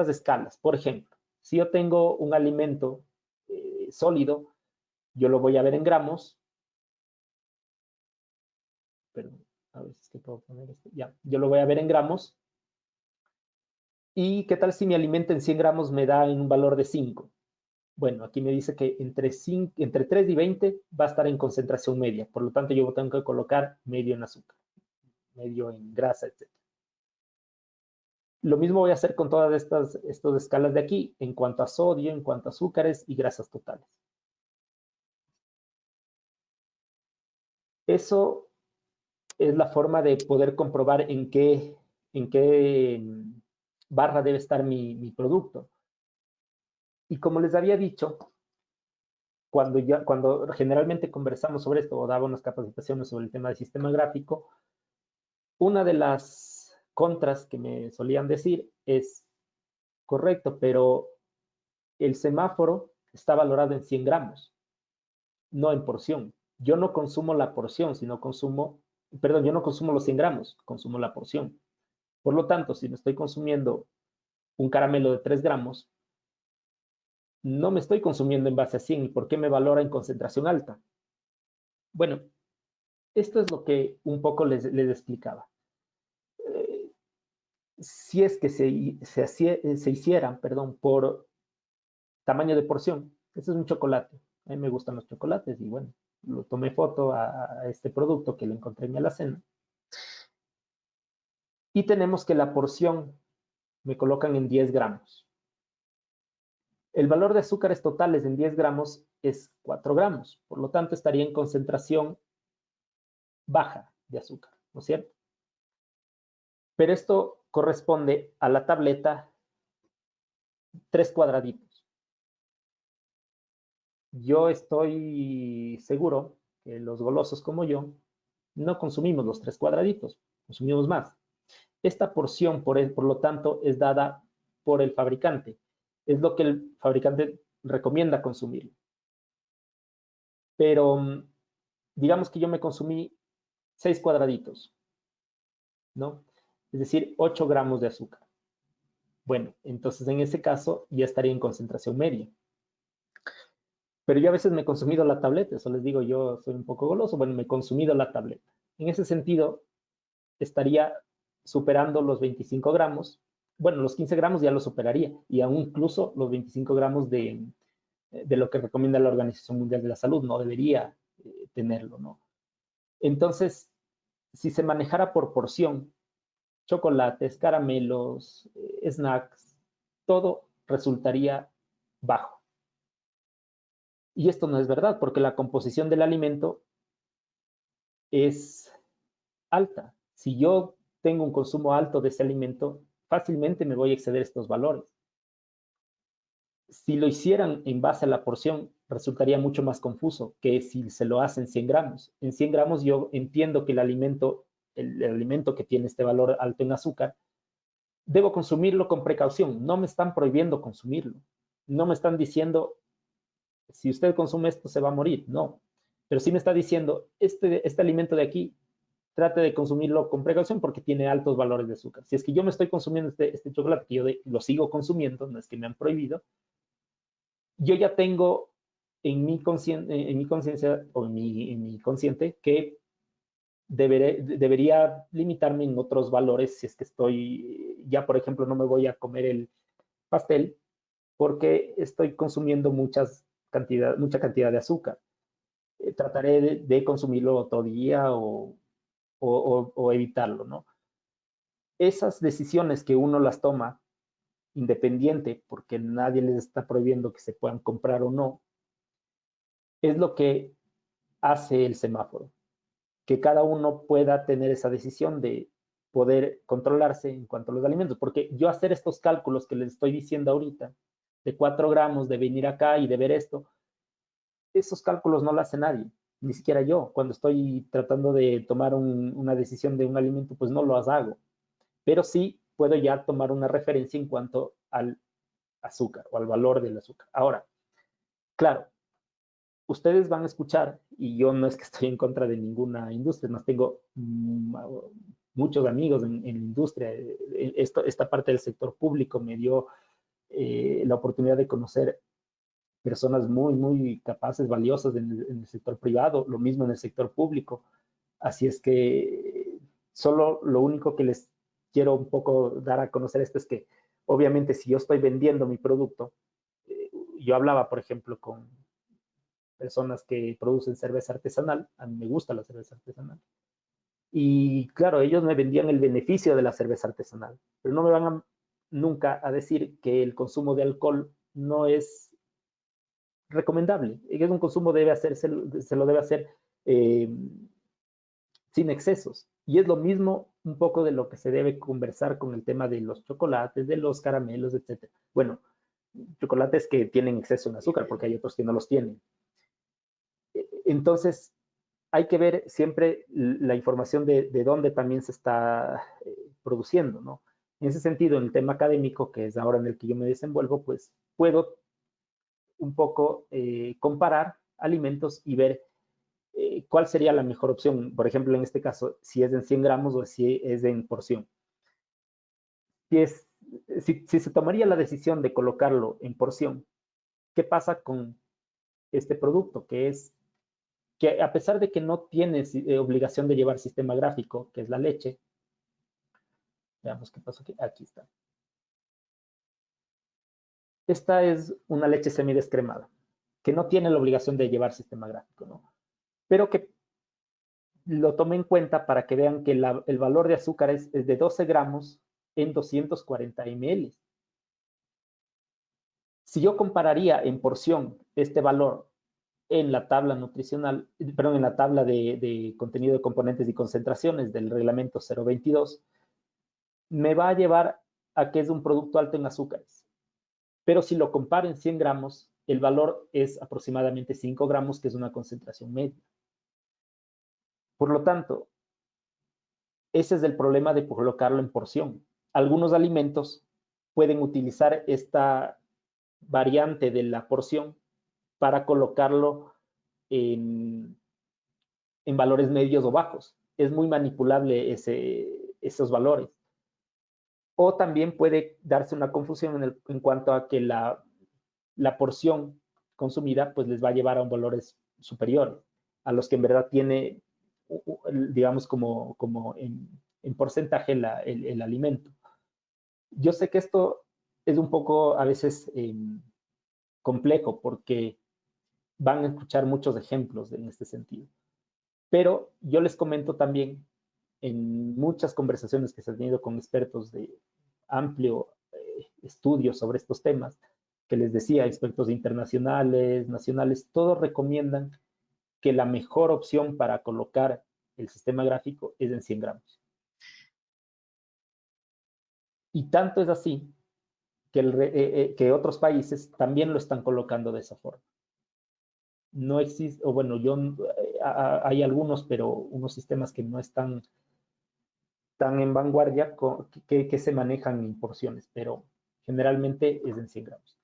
escalas. Por ejemplo, si yo tengo un alimento sólido, yo lo voy a ver en gramos. Perdón, a ver si puedo poner esto. Ya, yo lo voy a ver en gramos. ¿Y qué tal si mi alimento en 100 gramos me da en un valor de 5? Bueno, aquí me dice que entre 3 y 20 va a estar en concentración media. Por lo tanto, yo tengo que colocar medio en azúcar, medio en grasa, etc. Lo mismo voy a hacer con todas estas escalas de aquí en cuanto a sodio, en cuanto a azúcares y grasas totales. Eso es la forma de poder comprobar en qué barra debe estar mi producto. Y como les había dicho, cuando generalmente conversamos sobre esto o daba unas capacitaciones sobre el tema del sistema gráfico, una de las contras que me solían decir es, correcto, pero el semáforo está valorado en 100 gramos, no en porción. Yo no consumo la porción, yo no consumo los 100 gramos, consumo la porción. Por lo tanto, si me estoy consumiendo un caramelo de 3 gramos, no me estoy consumiendo en base a 100. ¿Y por qué me valora en concentración alta? Bueno, esto es lo que un poco les explicaba. Si es que se hicieran, por tamaño de porción, este es un chocolate. A mí me gustan los chocolates y bueno, lo tomé foto a este producto que lo encontré en mi alacena. Y tenemos que la porción me colocan en 10 gramos. El valor de azúcares totales en 10 gramos es 4 gramos. Por lo tanto, estaría en concentración baja de azúcar, ¿no es cierto? Pero esto corresponde a la tableta 3 cuadraditos. Yo estoy seguro que los golosos como yo no consumimos los 3 cuadraditos, consumimos más. Esta porción, por lo tanto, es dada por el fabricante. Es lo que el fabricante recomienda consumir. Pero digamos que yo me consumí 6 cuadraditos, ¿no? Es decir, 8 gramos de azúcar. Bueno, entonces en ese caso ya estaría en concentración media. Pero yo a veces me he consumido la tableta, eso les digo, yo soy un poco goloso, bueno, me he consumido la tableta. En ese sentido, estaría superando los 25 gramos, bueno, los 15 gramos ya lo superaría, y aún incluso los 25 gramos de lo que recomienda la Organización Mundial de la Salud, no debería tenerlo, ¿no? Entonces, si se manejara por porción, chocolates, caramelos, snacks, todo resultaría bajo. Y esto no es verdad, porque la composición del alimento es alta. Si yo tengo un consumo alto de ese alimento, fácilmente me voy a exceder estos valores. Si lo hicieran en base a la porción, resultaría mucho más confuso que si se lo hacen 100 gramos. En 100 gramos yo entiendo que el alimento que tiene este valor alto en azúcar, debo consumirlo con precaución. No me están prohibiendo consumirlo. No me están diciendo, si usted consume esto se va a morir. No. Pero sí me está diciendo, este alimento de aquí, trate de consumirlo con precaución porque tiene altos valores de azúcar. Si es que yo me estoy consumiendo este chocolate, que yo lo sigo consumiendo, no es que me han prohibido, yo ya tengo en mi conciencia o en mi consciente que debería limitarme en otros valores si es que estoy, ya por ejemplo, no me voy a comer el pastel porque estoy consumiendo mucha cantidad de azúcar. Trataré de consumirlo todo día o evitarlo, ¿no? Esas decisiones que uno las toma independiente, porque nadie les está prohibiendo que se puedan comprar o no, es lo que hace el semáforo, que cada uno pueda tener esa decisión de poder controlarse en cuanto a los alimentos, porque yo hacer estos cálculos que les estoy diciendo ahorita, de 4 gramos, de venir acá y de ver esto, esos cálculos no lo hace nadie, ni siquiera yo. Cuando estoy tratando de tomar una decisión de un alimento, pues no lo hago, pero sí puedo ya tomar una referencia en cuanto al azúcar o al valor del azúcar. Ahora, claro, ustedes van a escuchar, y yo no es que estoy en contra de ninguna industria, más tengo muchos amigos en la industria. Esta parte del sector público me dio la oportunidad de conocer personas muy capaces, valiosas en el sector privado, lo mismo en el sector público. Así es que solo lo único que les quiero un poco dar a conocer esto es que obviamente si yo estoy vendiendo mi producto, yo hablaba por ejemplo con personas que producen cerveza artesanal, a mí me gusta la cerveza artesanal, y claro, ellos me vendían el beneficio de la cerveza artesanal, pero no me van nunca a decir que el consumo de alcohol no es recomendable, y que es un consumo debe hacerse, se lo debe hacer eh, sin excesos. Y es lo mismo un poco de lo que se debe conversar con el tema de los chocolates, de los caramelos, etc. Bueno, chocolates que tienen exceso en azúcar, porque hay otros que no los tienen. Entonces, hay que ver siempre la información de dónde también se está produciendo, ¿no? En ese sentido, en el tema académico, que es ahora en el que yo me desenvuelvo, pues puedo un poco comparar alimentos y ver cuál sería la mejor opción. Por ejemplo, en este caso, si es en 100 gramos o si es en porción. Si se tomaría la decisión de colocarlo en porción, ¿qué pasa con este producto? Que a pesar de que no tienes obligación de llevar sistema gráfico, que es la leche, veamos qué pasó aquí. Aquí está. Esta es una leche semidescremada, que no tiene la obligación de llevar sistema gráfico, ¿no? Pero que lo tomé en cuenta para que vean que el valor de azúcar es de 12 gramos en 240 ml. Si yo compararía en porción este valor en la tabla nutricional, perdón, en la tabla de contenido de componentes y concentraciones del reglamento 022, me va a llevar a que es un producto alto en azúcares. Pero si lo comparo en 100 gramos, el valor es aproximadamente 5 gramos, que es una concentración media. Por lo tanto, ese es el problema de colocarlo en porción. Algunos alimentos pueden utilizar esta variante de la porción para colocarlo en en valores medios o bajos. Es muy manipulable esos valores. O también puede darse una confusión en cuanto a que la porción consumida pues les va a llevar a un valores superiores a los que en verdad tiene, digamos, como en porcentaje el alimento. Yo sé que esto es un poco a veces complejo porque van a escuchar muchos ejemplos en este sentido. Pero yo les comento también en muchas conversaciones que se han tenido con expertos de amplio estudio sobre estos temas, que les decía, expertos internacionales, nacionales, todos recomiendan que la mejor opción para colocar el sistema gráfico es en 100 gramos. Y tanto es así que otros países también lo están colocando de esa forma. No existe, o bueno, hay algunos, pero unos sistemas que no están tan en vanguardia que se manejan en porciones, pero generalmente es en 100 gramos.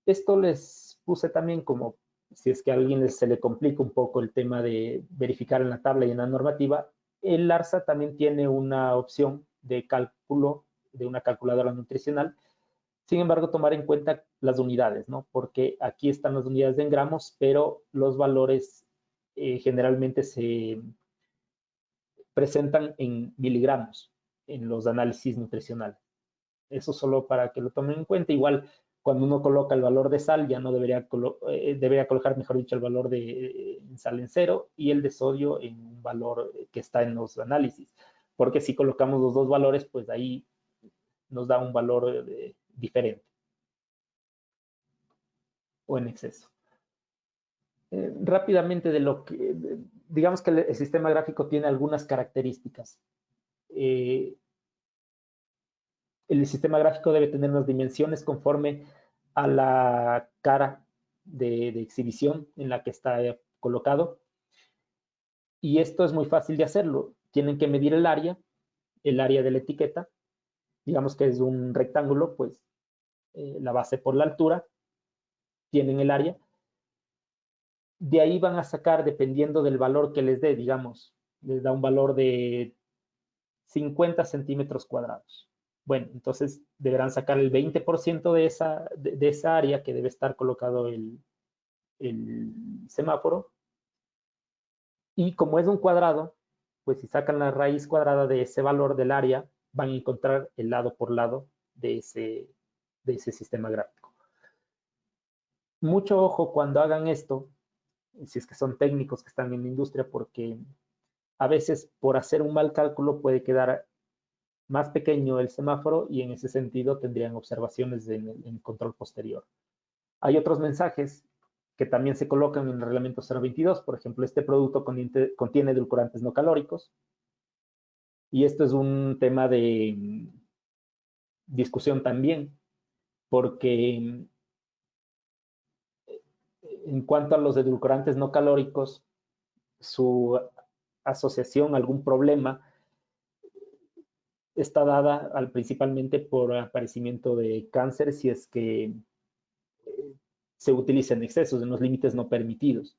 Esto les puse también como, si es que a alguien se le complica un poco el tema de verificar en la tabla y en la normativa, el ARSA también tiene una opción de cálculo de una calculadora nutricional. Sin embargo, tomar en cuenta las unidades, ¿no? Porque aquí están las unidades en gramos, pero los valores generalmente se presentan en miligramos en los análisis nutricionales. Eso solo para que lo tomen en cuenta. Igual, cuando uno coloca el valor de sal, ya no debería colocar, mejor dicho, el valor de sal en 0 y el de sodio en un valor que está en los análisis. Porque si colocamos los dos valores, pues ahí nos da un valor diferente o en exceso. Rápidamente digamos que el sistema gráfico tiene algunas características. El sistema gráfico debe tener unas dimensiones conforme a la cara de exhibición en la que está colocado. Y esto es muy fácil de hacerlo. Tienen que medir el área de la etiqueta. Digamos que es un rectángulo, pues la base por la altura. Tienen el área. De ahí van a sacar, dependiendo del valor que les dé, digamos, les da un valor de 50 centímetros cuadrados. Bueno, entonces deberán sacar el 20% de esa área que debe estar colocado el semáforo. Y como es un cuadrado, pues si sacan la raíz cuadrada de ese valor del área, van a encontrar el lado por lado de ese sistema gráfico. Mucho ojo cuando hagan esto, si es que son técnicos que están en la industria, porque a veces por hacer un mal cálculo puede quedar más pequeño el semáforo y en ese sentido tendrían observaciones en el control posterior. Hay otros mensajes que también se colocan en el reglamento 022, por ejemplo, este producto contiene edulcorantes no calóricos, y esto es un tema de discusión también, porque en cuanto a los edulcorantes no calóricos, su asociación a algún problema está dada principalmente por aparecimiento de cáncer si es que se utiliza en excesos, en los límites no permitidos.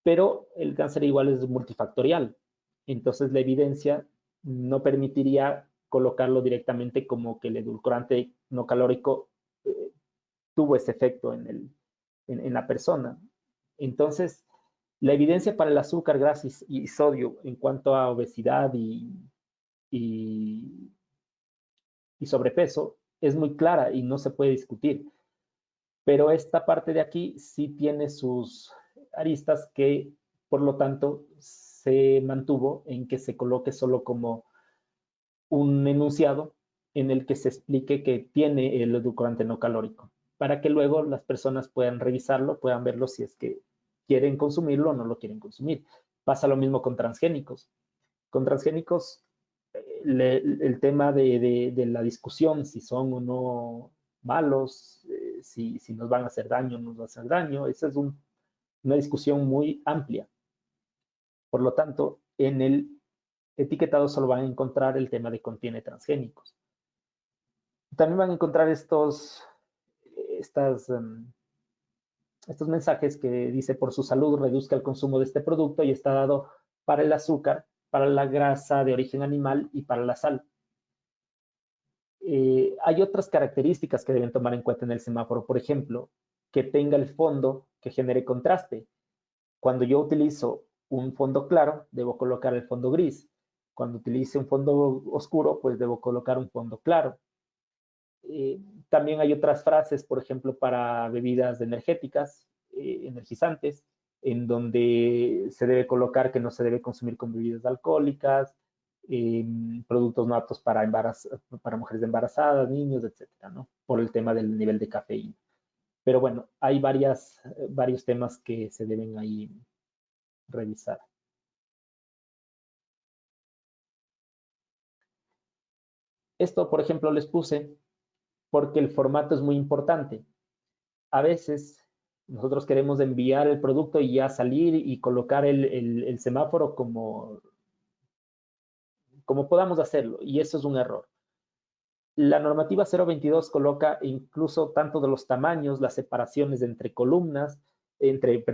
Pero el cáncer igual es multifactorial, entonces la evidencia no permitiría colocarlo directamente como que el edulcorante no calórico tuvo ese efecto en la persona. Entonces, la evidencia para el azúcar, grasa y sodio en cuanto a obesidad y sobrepeso es muy clara y no se puede discutir. Pero esta parte de aquí sí tiene sus aristas que, por lo tanto, se mantuvo en que se coloque solo como un enunciado en el que se explique que tiene el edulcorante no calórico, para que luego las personas puedan revisarlo, puedan verlo si es que quieren consumirlo o no lo quieren consumir. Pasa lo mismo con transgénicos. Con transgénicos, el tema de la discusión, si son o no malos, si nos van a hacer daño o no nos van a hacer daño, esa es una discusión muy amplia. Por lo tanto, en el etiquetado solo van a encontrar el tema de contiene transgénicos. También van a encontrar estas estos mensajes que dice por su salud reduzca el consumo de este producto y está dado para el azúcar, para la grasa de origen animal y para la sal. Hay otras características que deben tomar en cuenta en el semáforo, por ejemplo, que tenga el fondo que genere contraste. Cuando yo utilizo un fondo claro, debo colocar el fondo gris. Cuando utilice un fondo oscuro, pues debo colocar un fondo claro. También hay otras frases, por ejemplo, para bebidas energéticas, energizantes, en donde se debe colocar que no se debe consumir con bebidas alcohólicas, productos no aptos para, para mujeres embarazadas, niños, etcétera, ¿no? Por el tema del nivel de cafeína. Pero bueno, hay varios temas que se deben ahí revisar. Esto, por ejemplo, les puse porque el formato es muy importante. A veces nosotros queremos enviar el producto y ya salir y colocar el semáforo como podamos hacerlo, y eso es un error. La normativa 022 coloca incluso tanto de los tamaños, las separaciones entre columnas, entre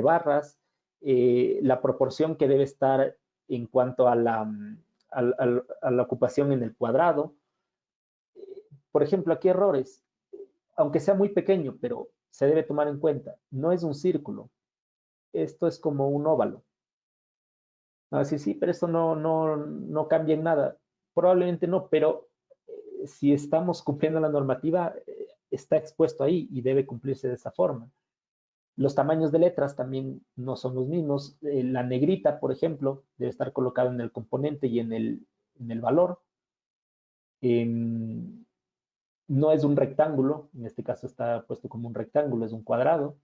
barras, la proporción que debe estar en cuanto a la ocupación en el cuadrado. Por ejemplo, aquí errores, aunque sea muy pequeño, pero se debe tomar en cuenta. No es un círculo, esto es como un óvalo. Así sí, pero esto no cambia en nada. Probablemente no, pero si estamos cumpliendo la normativa, está expuesto ahí y debe cumplirse de esa forma. Los tamaños de letras también no son los mismos. La negrita, por ejemplo, debe estar colocada en el componente y en el valor. No es un rectángulo, en este caso está puesto como un rectángulo, es un cuadrado.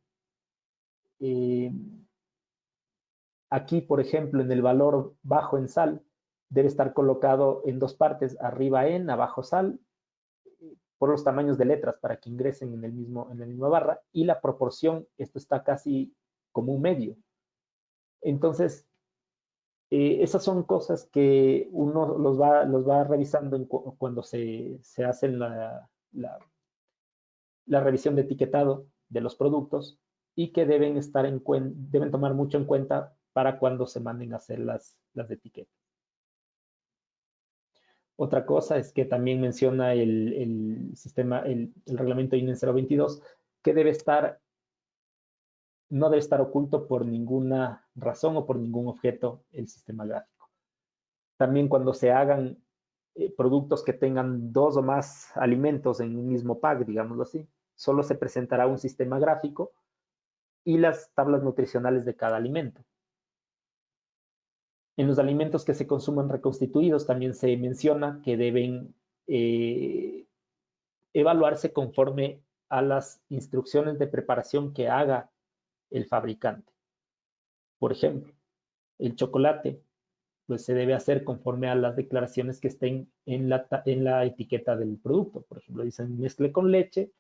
Aquí, por ejemplo, en el valor bajo en sal, debe estar colocado en dos partes, arriba en, abajo sal, por los tamaños de letras para que ingresen en la misma barra, y la proporción, esto está casi como un medio. Entonces, esas son cosas que uno los va revisando cuando se hace la revisión de etiquetado de los productos y que deben tomar mucho en cuenta para cuando se manden a hacer las etiquetas. Otra cosa es que también menciona el sistema, el reglamento INE 022, que no debe estar oculto por ninguna razón o por ningún objeto el sistema gráfico. También cuando se hagan productos que tengan dos o más alimentos en un mismo pack, digámoslo así, solo se presentará un sistema gráfico y las tablas nutricionales de cada alimento. En los alimentos que se consuman reconstituidos también se menciona que deben evaluarse conforme a las instrucciones de preparación que haga el fabricante. Por ejemplo, el chocolate pues se debe hacer conforme a las declaraciones que estén en la etiqueta del producto. Por ejemplo, dicen mezcle con leche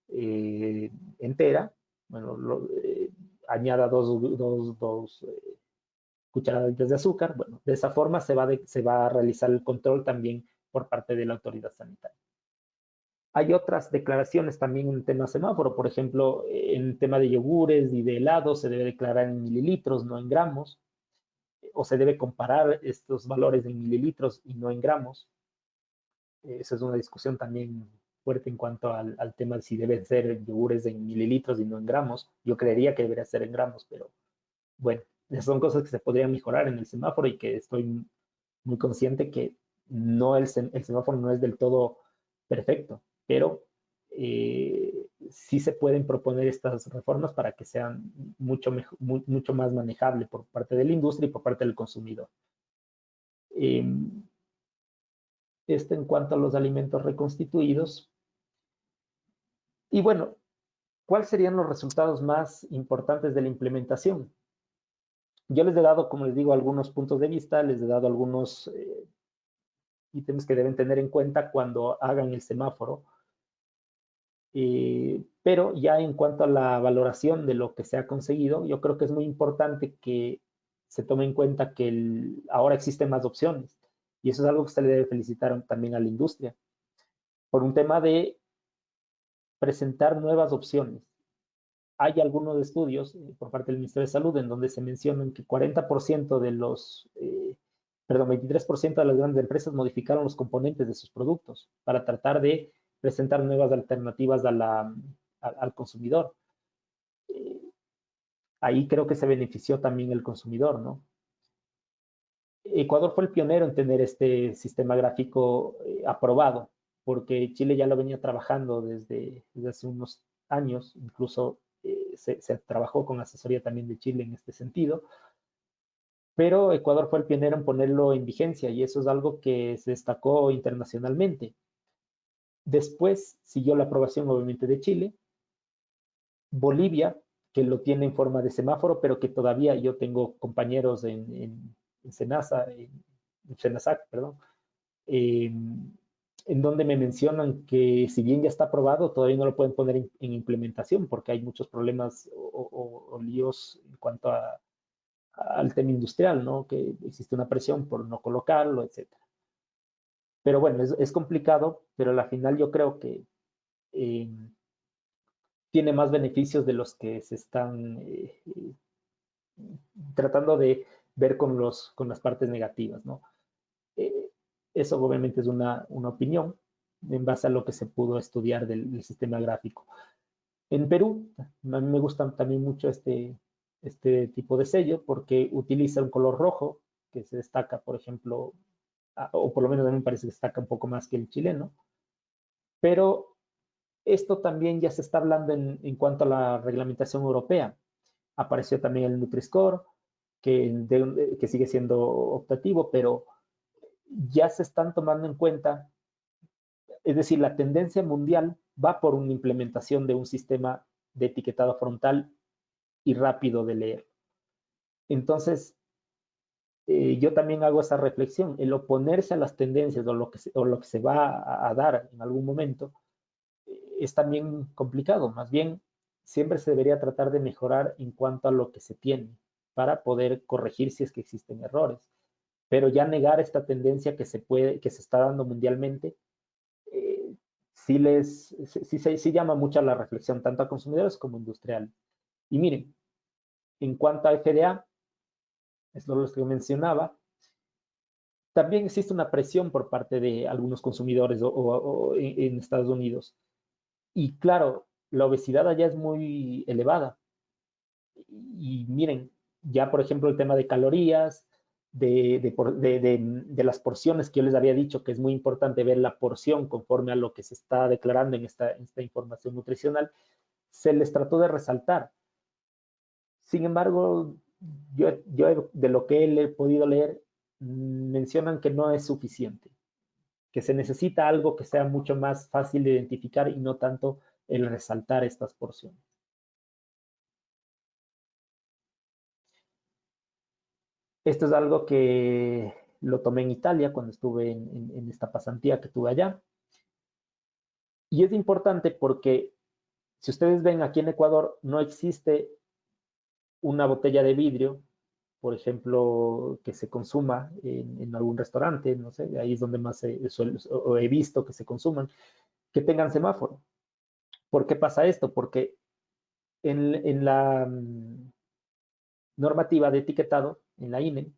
entera, bueno, añada dos cucharaditas de azúcar. Bueno, de esa forma se va a realizar el control también por parte de la autoridad sanitaria. Hay otras declaraciones también en tema semáforo, por ejemplo, en tema de yogures y de helados se debe declarar en mililitros, no en gramos, o se debe comparar estos valores en mililitros y no en gramos. Esa es una discusión también fuerte en cuanto al tema de si deben ser yogures en mililitros y no en gramos. Yo creería que debería ser en gramos, pero bueno, esas son cosas que se podrían mejorar en el semáforo y que estoy muy consciente que el semáforo no es del todo perfecto, pero sí se pueden proponer estas reformas para que sean mucho más manejable por parte de la industria y por parte del consumidor. Esto en cuanto a los alimentos reconstituidos. Y bueno, ¿cuáles serían los resultados más importantes de la implementación? Yo les he dado, como les digo, algunos puntos de vista, les he dado algunos ítems que deben tener en cuenta cuando hagan el semáforo. Pero ya en cuanto a la valoración de lo que se ha conseguido, yo creo que es muy importante que se tome en cuenta que ahora existen más opciones. Y eso es algo que se le debe felicitar también a la industria. Por un tema de presentar nuevas opciones. hay algunos estudios por parte del Ministerio de Salud en donde se mencionan que 40% de los, perdón, 23% de las grandes empresas modificaron los componentes de sus productos para tratar de presentar nuevas alternativas al consumidor. Ahí creo que se benefició también el consumidor, ¿no? Ecuador fue el pionero en tener este sistema gráfico aprobado, porque Chile ya lo venía trabajando desde hace unos años, incluso se trabajó con asesoría también de Chile en este sentido, pero Ecuador fue el pionero en ponerlo en vigencia y eso es algo que se destacó internacionalmente. Después siguió la aprobación obviamente de Chile, Bolivia, que lo tiene en forma de semáforo, pero que todavía yo tengo compañeros en Senasa, en Senasac, perdón, eh, en donde me mencionan que si bien ya está aprobado, todavía no lo pueden poner en implementación porque hay muchos problemas o líos en cuanto al tema industrial, ¿no? Que existe una presión por no colocarlo, etcétera. Pero bueno, es complicado, pero al final yo creo que eh, tiene más beneficios de los que se están tratando de ver con las partes negativas, ¿no? Eh, Eso obviamente es una opinión en base a lo que se pudo estudiar del sistema gráfico. En Perú, a mí me gusta también mucho este tipo de sello porque utiliza un color rojo que se destaca, por ejemplo, o por lo menos a mí me parece que destaca un poco más que el chileno, pero esto también ya se está hablando en cuanto a la reglamentación europea. Apareció también el Nutri-Score, que sigue siendo optativo, pero ya se están tomando en cuenta, es decir, la tendencia mundial va por una implementación de un sistema de etiquetado frontal y rápido de leer. Entonces, yo también hago esa reflexión, el oponerse a las tendencias o lo que se va a dar en algún momento es también complicado, más bien siempre se debería tratar de mejorar en cuanto a lo que se tiene para poder corregir si es que existen errores. Pero ya negar esta tendencia que se está dando mundialmente, sí llama mucho a la reflexión, tanto a consumidores como industriales. Y miren, en cuanto a FDA, es lo que mencionaba, también existe una presión por parte de algunos consumidores o en Estados Unidos. Y claro, la obesidad allá es muy elevada. Y miren, ya por ejemplo el tema de calorías, de las porciones que yo les había dicho, que es muy importante ver la porción conforme a lo que se está declarando en esta información nutricional, se les trató de resaltar. Sin embargo, yo de lo que he podido leer, mencionan que no es suficiente, que se necesita algo que sea mucho más fácil de identificar y no tanto el resaltar estas porciones. Esto es algo que lo tomé en Italia cuando estuve en esta pasantía que tuve allá. Y es importante porque si ustedes ven aquí en Ecuador no existe una botella de vidrio, por ejemplo, que se consuma en algún restaurante, no sé, ahí es donde más he visto que se consuman, que tengan semáforo. ¿Por qué pasa esto? Porque en la normativa de etiquetado, en la INE,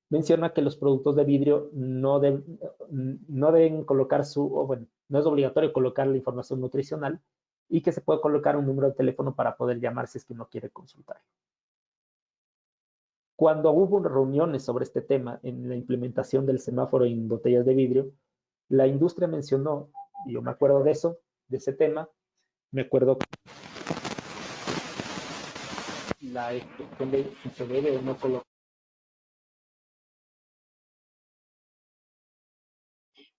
menciona que los productos de vidrio no deben colocar bueno, no es obligatorio colocar la información nutricional y que se puede colocar un número de teléfono para poder llamar si es que uno quiere consultar. Cuando hubo reuniones sobre este tema en la implementación del semáforo en botellas de vidrio, la industria mencionó, y yo me acuerdo de eso, de ese tema, me acuerdo la expresión de si se debe o no colocar.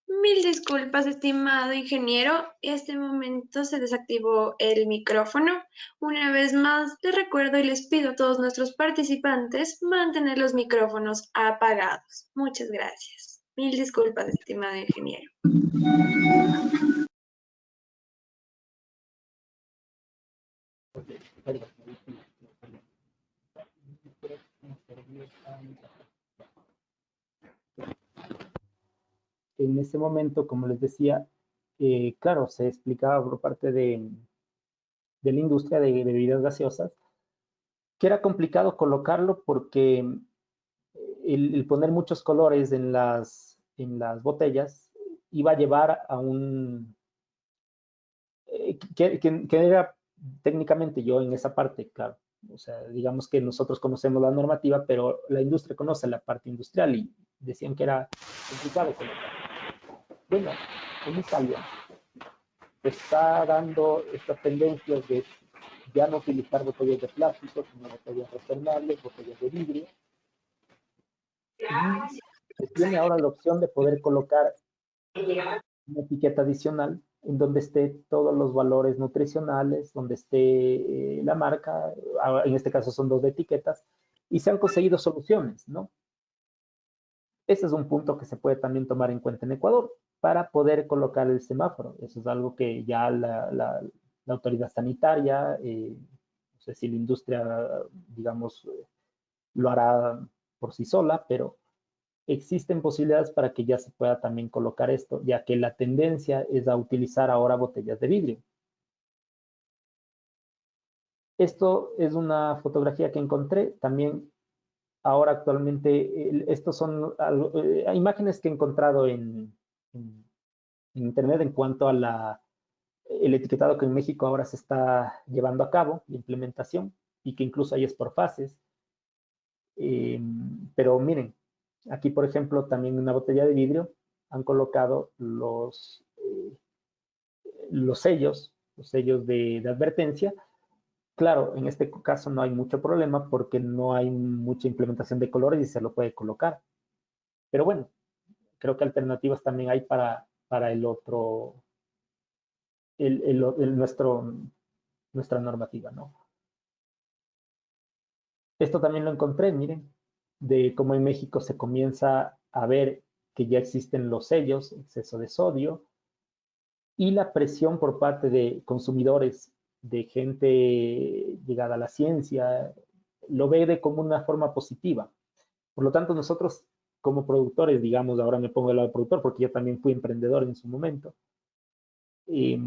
Mil disculpas, estimado ingeniero. Este momento se desactivó el micrófono. Una vez más, les recuerdo y les pido a todos nuestros participantes mantener los micrófonos apagados. Muchas gracias. Mil disculpas, estimado ingeniero. En ese momento, como les decía, claro, se explicaba por parte de la industria de bebidas gaseosas, que era complicado colocarlo porque el poner muchos colores en las botellas iba a llevar a un... que era técnicamente yo en esa parte, claro. O sea, digamos que nosotros conocemos la normativa, pero la industria conoce la parte industrial y decían que era complicado colocar. Bueno, en Italia se está dando estas tendencias de ya no utilizar botellas de plástico, sino botellas retornables, botellas de vidrio. Y se tiene ahora la opción de poder colocar una etiqueta adicional en donde esté todos los valores nutricionales, donde esté la marca, en este caso son 2 etiquetas, y se han conseguido soluciones, ¿no? Ese es un punto que se puede también tomar en cuenta en Ecuador para poder colocar el semáforo. Eso es algo que ya la autoridad sanitaria, no sé si la industria, digamos, lo hará por sí sola, pero existen posibilidades para que ya se pueda también colocar esto, ya que la tendencia es a utilizar ahora botellas de vidrio. Esto es una fotografía que encontré. También ahora actualmente, estos son imágenes que he encontrado en Internet en cuanto a el etiquetado que en México ahora se está llevando a cabo, la implementación, y que incluso ahí es por fases. Pero miren, aquí por ejemplo también en una botella de vidrio han colocado los sellos de advertencia. Claro, en este caso no hay mucho problema porque no hay mucha implementación de colores y se lo puede colocar. Pero bueno, creo que alternativas también hay para el otro, nuestra normativa, ¿no? Esto también lo encontré, miren, de cómo en México se comienza a ver que ya existen los sellos, exceso de sodio, y la presión por parte de consumidores, de gente llegada a la ciencia, lo ve de como una forma positiva. Por lo tanto, nosotros como productores, digamos, ahora me pongo del lado del productor porque yo también fui emprendedor en su momento, eh,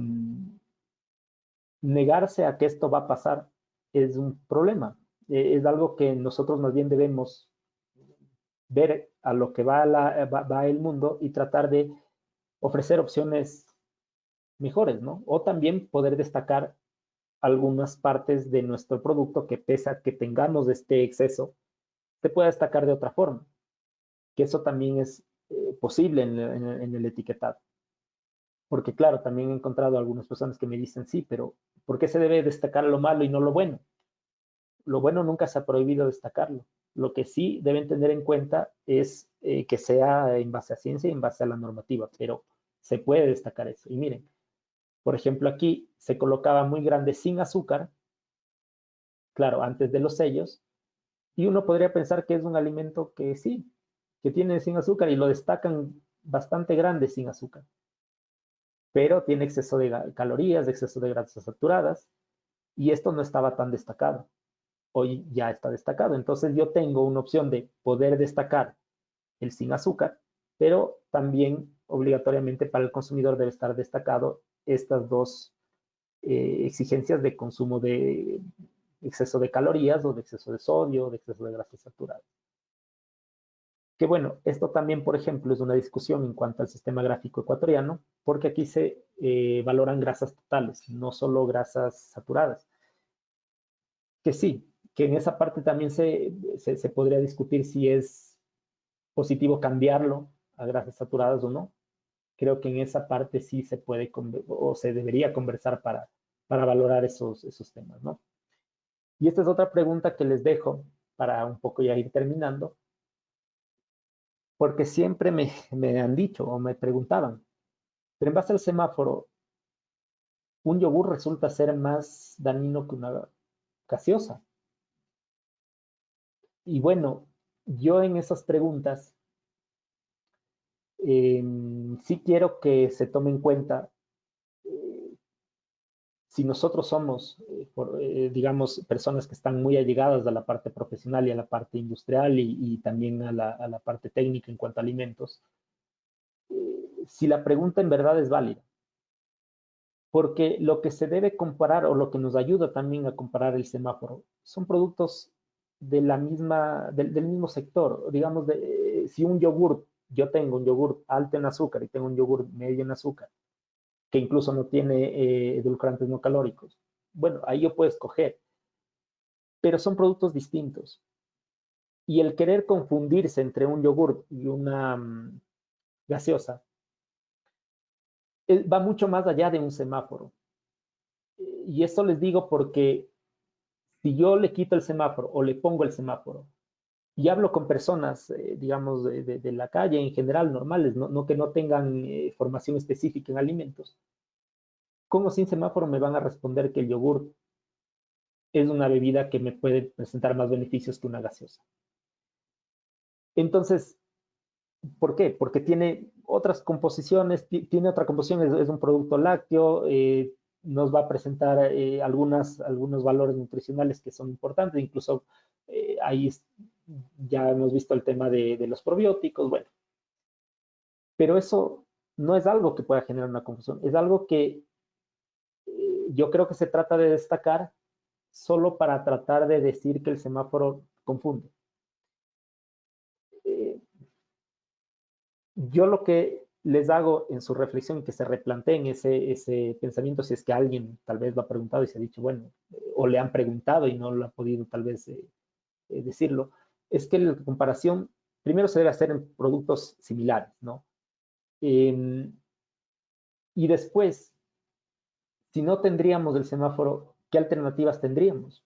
negarse a que esto va a pasar es un problema. Es algo que nosotros más bien debemos ver a lo que va el mundo y tratar de ofrecer opciones mejores, ¿no? O también poder destacar algunas partes de nuestro producto que pese a que tengamos este exceso, se pueda destacar de otra forma, que eso también es posible en el etiquetado. Porque claro, también he encontrado algunas personas que me dicen, sí, pero ¿por qué se debe destacar lo malo y no lo bueno? Lo bueno nunca se ha prohibido destacarlo. Lo que sí deben tener en cuenta es que sea en base a ciencia y en base a la normativa, pero se puede destacar eso. Y miren, por ejemplo, aquí se colocaba muy grande sin azúcar, claro, antes de los sellos, y uno podría pensar que es un alimento que sí, que tiene sin azúcar y lo destacan bastante grande sin azúcar, pero tiene exceso de calorías, exceso de grasas saturadas, y esto no estaba tan destacado. Hoy ya está destacado. Entonces yo tengo una opción de poder destacar el sin azúcar, pero también obligatoriamente para el consumidor debe estar destacado estas dos exigencias de consumo de exceso de calorías o de exceso de sodio, de exceso de grasas saturadas. Que bueno, esto también, por ejemplo, es una discusión en cuanto al sistema gráfico ecuatoriano, porque aquí se valoran grasas totales, no solo grasas saturadas. Que sí, que en esa parte también se podría discutir si es positivo cambiarlo a grasas saturadas o no. Creo que en esa parte sí se puede o se debería conversar para valorar esos temas, ¿no? Y esta es otra pregunta que les dejo para un poco ya ir terminando, porque siempre me han dicho o me preguntaban, pero en base al semáforo, un yogur resulta ser más dañino que una gaseosa. Y bueno, yo en esas preguntas sí quiero que se tome en cuenta eh, si nosotros somos, digamos, personas que están muy allegadas a la parte profesional y a la parte industrial y también a la parte técnica en cuanto a alimentos, si la pregunta en verdad es válida. porque lo que se debe comparar o lo que nos ayuda también a comparar el semáforo son productos de del mismo sector. Digamos, si un yogur, yo tengo un yogur alto en azúcar y tengo un yogur medio en azúcar, que incluso no tiene edulcorantes no calóricos, bueno, ahí yo puedo escoger, pero son productos distintos. Y el querer confundirse entre un yogur y una gaseosa va mucho más allá de un semáforo. Y esto les digo porque si yo le quito el semáforo o le pongo el semáforo y hablo con personas, digamos, de la calle en general, normales, no que no tengan formación específica en alimentos, con o sin semáforo me van a responder que el yogur es una bebida que me puede presentar más beneficios que una gaseosa. Entonces, ¿por qué? Porque tiene otras composiciones, tiene otra composición, es un producto lácteo, nos va a presentar algunos valores nutricionales que son importantes, incluso ahí ya hemos visto el tema de los probióticos, bueno, pero eso no es algo que pueda generar una confusión, es algo que yo creo que se trata de destacar solo para tratar de decir que el semáforo confunde. Yo lo que les hago en su reflexión, que se replanteen ese pensamiento, si es que alguien tal vez lo ha preguntado y se ha dicho, bueno, o le han preguntado y no lo ha podido tal vez decirlo, es que la comparación primero se debe hacer en productos similares, ¿no? Y después, si no tendríamos el semáforo, ¿qué alternativas tendríamos?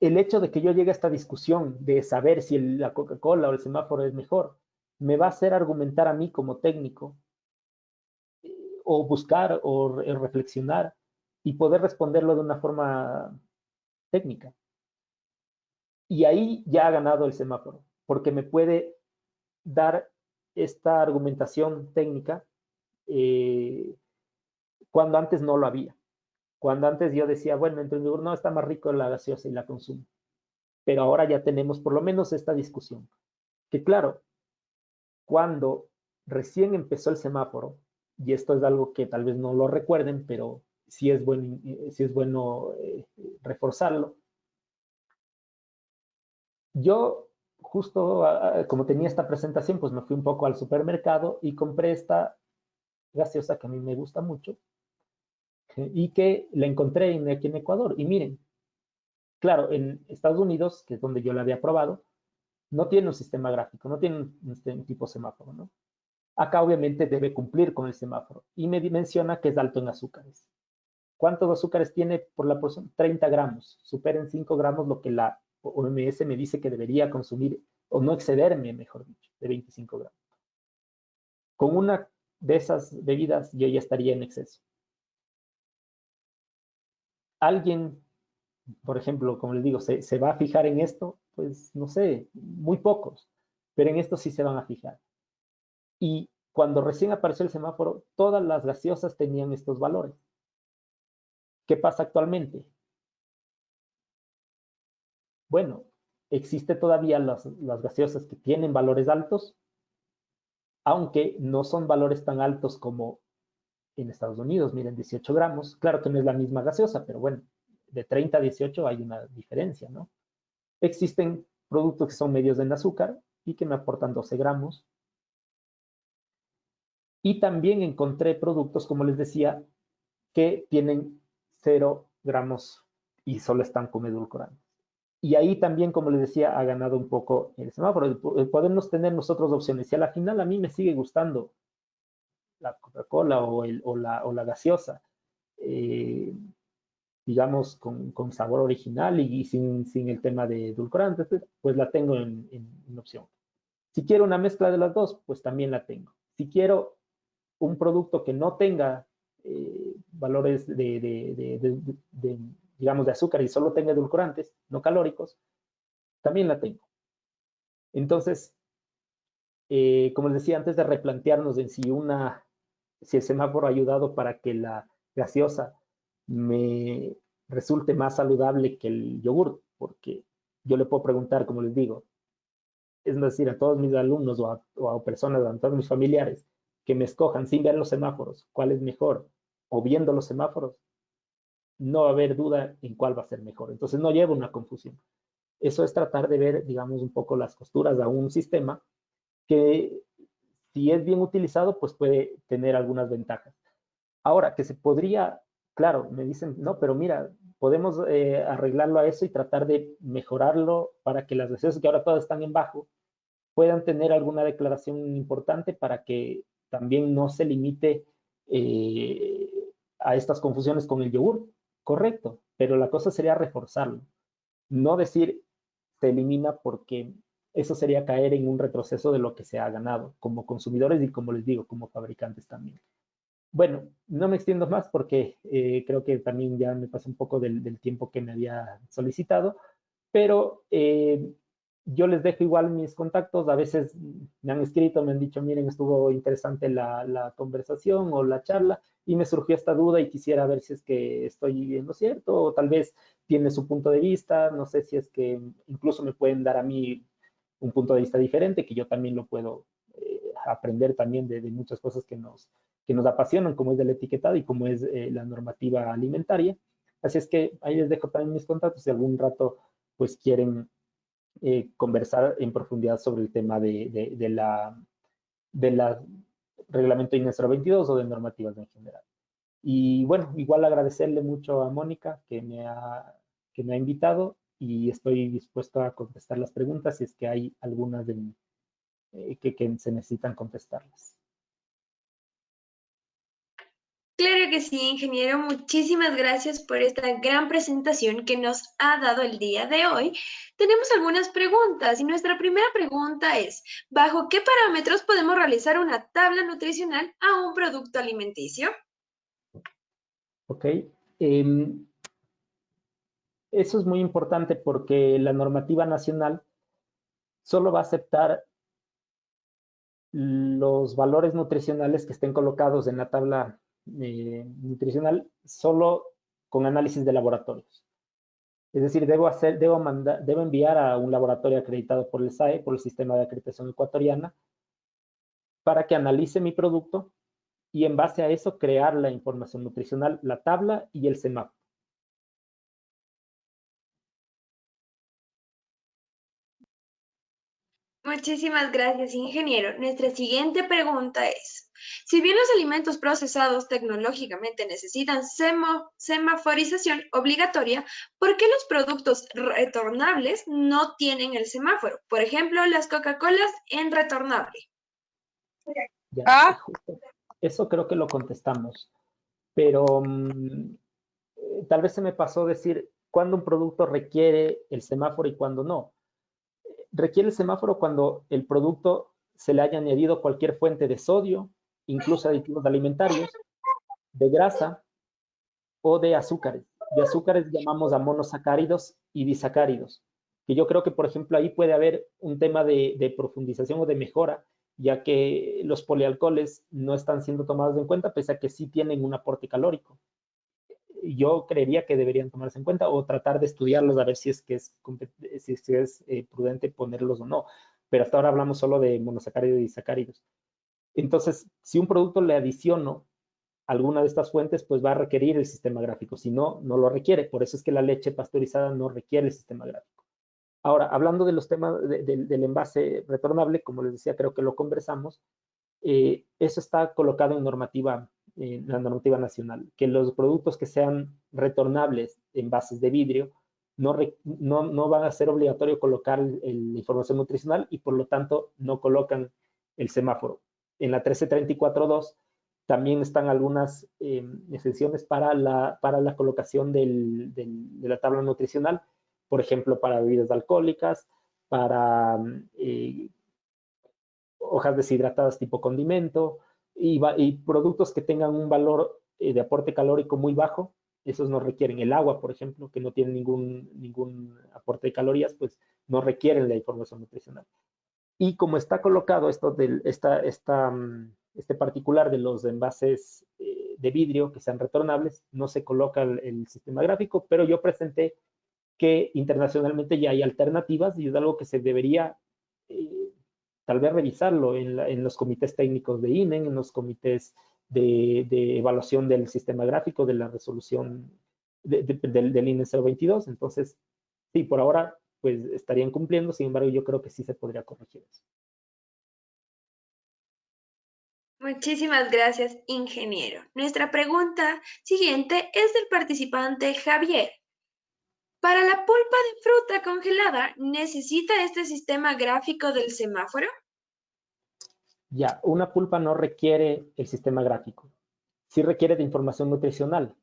El hecho de que yo llegue a esta discusión de saber si la Coca-Cola o el semáforo es mejor, me va a hacer argumentar a mí como técnico o buscar o reflexionar y poder responderlo de una forma técnica. Y ahí ya ha ganado el semáforo, porque me puede dar esta argumentación técnica cuando antes no lo había. Cuando antes yo decía, bueno, entre no está más rico la gaseosa y la consumo. Pero ahora ya tenemos por lo menos esta discusión. Que claro, cuando recién empezó el semáforo, y esto es algo que tal vez no lo recuerden, pero sí es bueno reforzarlo. Yo justo como tenía esta presentación, pues me fui un poco al supermercado y compré esta gaseosa que a mí me gusta mucho y que la encontré aquí en Ecuador. Y miren, claro, en Estados Unidos, que es donde yo la había probado, no tiene un sistema gráfico, no tiene un tipo semáforo, ¿no? Acá obviamente debe cumplir con el semáforo y me menciona que es alto en azúcares. ¿Cuántos azúcares tiene por la porción? 30 gramos. Supera en 5 gramos lo que la OMS me dice que debería consumir, o no excederme, mejor dicho, de 25 gramos. Con una de esas bebidas yo ya estaría en exceso. Alguien, por ejemplo, como les digo, se va a fijar en esto, pues no sé, muy pocos, pero en esto sí se van a fijar. Y cuando recién apareció el semáforo, todas las gaseosas tenían estos valores. ¿Qué pasa actualmente? Bueno, existe todavía las gaseosas que tienen valores altos, aunque no son valores tan altos como en Estados Unidos. Miren, 18 gramos. Claro que no es la misma gaseosa, pero bueno, de 30 a 18 hay una diferencia, ¿no? Existen productos que son medios en azúcar y que me aportan 12 gramos. Y también encontré productos, como les decía, que tienen 0 gramos y solo están con edulcorantes. Y ahí también, como les decía, ha ganado un poco el semáforo. Podemos tener nosotros opciones. Si a la final a mí me sigue gustando la Coca-Cola o la gaseosa, eh, digamos, con sabor original y sin el tema de edulcorantes, pues la tengo en opción. Si quiero una mezcla de las dos, pues también la tengo. Si quiero un producto que no tenga valores digamos, de azúcar y solo tenga edulcorantes no calóricos, también la tengo. Entonces, como les decía, antes de replantearnos en si el semáforo ha ayudado para que la gaseosa me resulte más saludable que el yogur, porque yo le puedo preguntar, como les digo, es decir, a todos mis alumnos o a personas, a todos mis familiares, que me escojan sin ver los semáforos cuál es mejor, o viendo los semáforos, no va a haber duda en cuál va a ser mejor. Entonces no lleva una confusión. Eso es tratar de ver, digamos, un poco las costuras a un sistema que, si es bien utilizado, pues puede tener algunas ventajas. Ahora, que se podría, claro, me dicen, no, pero mira, podemos arreglarlo a eso y tratar de mejorarlo para que las recetas que ahora todas están en bajo puedan tener alguna declaración importante para que también no se limite a estas confusiones con el yogur. Correcto, pero la cosa sería reforzarlo, no decir se elimina, porque eso sería caer en un retroceso de lo que se ha ganado como consumidores y, como les digo, como fabricantes también. Bueno, no me extiendo más porque creo que también ya me pasé un poco del tiempo que me había solicitado, pero yo les dejo igual mis contactos. A veces me han escrito, me han dicho, miren, estuvo interesante la conversación o la charla y me surgió esta duda y quisiera ver si es que estoy bien lo cierto, o tal vez tiene su punto de vista. No sé si es que incluso me pueden dar a mí un punto de vista diferente, que yo también lo puedo aprender también de muchas cosas que nos apasionan, como es el etiquetado y como es la normativa alimentaria. Así es que ahí les dejo también mis contactos si algún rato pues quieren conversar en profundidad sobre el tema de la reglamento INE 022 o de normativas en general. Y bueno, igual agradecerle mucho a Mónica que me ha invitado, y estoy dispuesto a contestar las preguntas si es que hay algunas que se necesitan contestarlas. Claro que sí, ingeniero. Muchísimas gracias por esta gran presentación que nos ha dado el día de hoy. Tenemos algunas preguntas y nuestra primera pregunta es, ¿bajo qué parámetros podemos realizar una tabla nutricional a un producto alimenticio? Ok. Eso es muy importante porque la normativa nacional solo va a aceptar los valores nutricionales que estén colocados en la tabla nutricional solo con análisis de laboratorios. Es decir, debo enviar a un laboratorio acreditado por el SAE, por el Sistema de Acreditación Ecuatoriana, para que analice mi producto y en base a eso crear la información nutricional, la tabla y el semáforo. Muchísimas gracias, ingeniero. Nuestra siguiente pregunta es, si bien los alimentos procesados tecnológicamente necesitan semaforización obligatoria, ¿por qué los productos retornables no tienen el semáforo? Por ejemplo, las Coca-Colas en retornable. Ya, justo. Eso creo que lo contestamos, pero tal vez se me pasó decir cuándo un producto requiere el semáforo y cuándo no. Requiere el semáforo cuando el producto se le haya añadido cualquier fuente de sodio, incluso aditivos alimentarios, de grasa o de azúcares. De azúcares llamamos a monosacáridos y disacáridos, que yo creo que, por ejemplo, ahí puede haber un tema de profundización o de mejora, ya que los polialcoholes no están siendo tomados en cuenta, pese a que sí tienen un aporte calórico. Yo creería que deberían tomarse en cuenta o tratar de estudiarlos a ver si es que es prudente ponerlos o no. Pero hasta ahora hablamos solo de monosacáridos y disacáridos. Entonces, si un producto le adiciono alguna de estas fuentes, pues va a requerir el sistema gráfico. Si no, no lo requiere. Por eso es que la leche pasteurizada no requiere el sistema gráfico. Ahora, hablando de los temas del envase retornable, como les decía, creo que lo conversamos. Eso está colocado en la normativa nacional, que los productos que sean retornables, envases de vidrio, no van a ser obligatorio colocar la información nutricional, y por lo tanto no colocan el semáforo. En la 1334.2 también están algunas exenciones para la colocación de la tabla nutricional, por ejemplo, para bebidas alcohólicas, para hojas deshidratadas tipo condimento, y productos que tengan un valor de aporte calórico muy bajo. Esos no requieren. El agua, por ejemplo, que no tiene ningún aporte de calorías, pues no requieren la información nutricional. Y como está colocado este particular de los envases de vidrio que sean retornables, no se coloca el sistema gráfico, pero yo presenté que internacionalmente ya hay alternativas y es algo que se debería tal vez revisarlo en los comités técnicos de INEN, en los comités de evaluación del sistema gráfico, de la resolución del INE 022. Entonces, sí, por ahora, pues estarían cumpliendo, sin embargo, yo creo que sí se podría corregir eso. Muchísimas gracias, ingeniero. Nuestra pregunta siguiente es del participante Javier. Para la pulpa de fruta congelada, ¿necesita este sistema gráfico del semáforo? Ya, una pulpa no requiere el sistema gráfico. Sí requiere de información nutricional.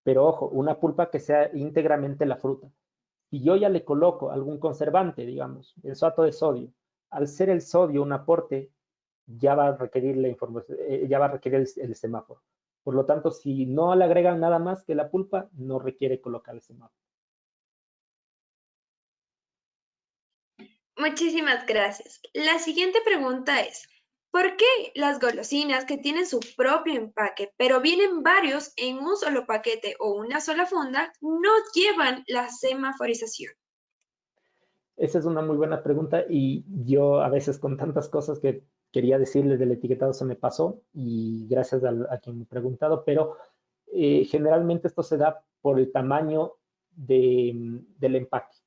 Pero ojo, una pulpa que sea íntegramente la fruta. Si yo ya le coloco algún conservante, digamos, benzoato de sodio, al ser el sodio un aporte, ya va a requerir la información, ya va a requerir el semáforo. Por lo tanto, si no le agregan nada más que la pulpa, no requiere colocar el semáforo. Muchísimas gracias. La siguiente pregunta es, ¿por qué las golosinas que tienen su propio empaque, pero vienen varios en un solo paquete o una sola funda, no llevan la semaforización? Esa es una muy buena pregunta y yo a veces con tantas cosas que quería decirles del etiquetado se me pasó y gracias a quien me ha preguntado, pero generalmente esto se da por el tamaño del empaque.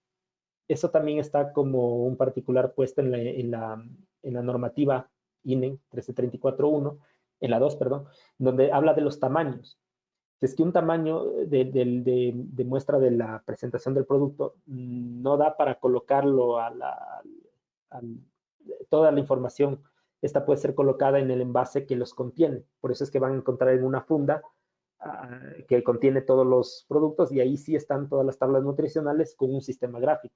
Eso también está como un particular puesto en la normativa INE 13341, en la 2, perdón, donde habla de los tamaños. Es que un tamaño de muestra de la presentación del producto no da para colocarlo toda la información. Esta puede ser colocada en el envase que los contiene. Por eso es que van a encontrar en una funda que contiene todos los productos y ahí sí están todas las tablas nutricionales con un sistema gráfico.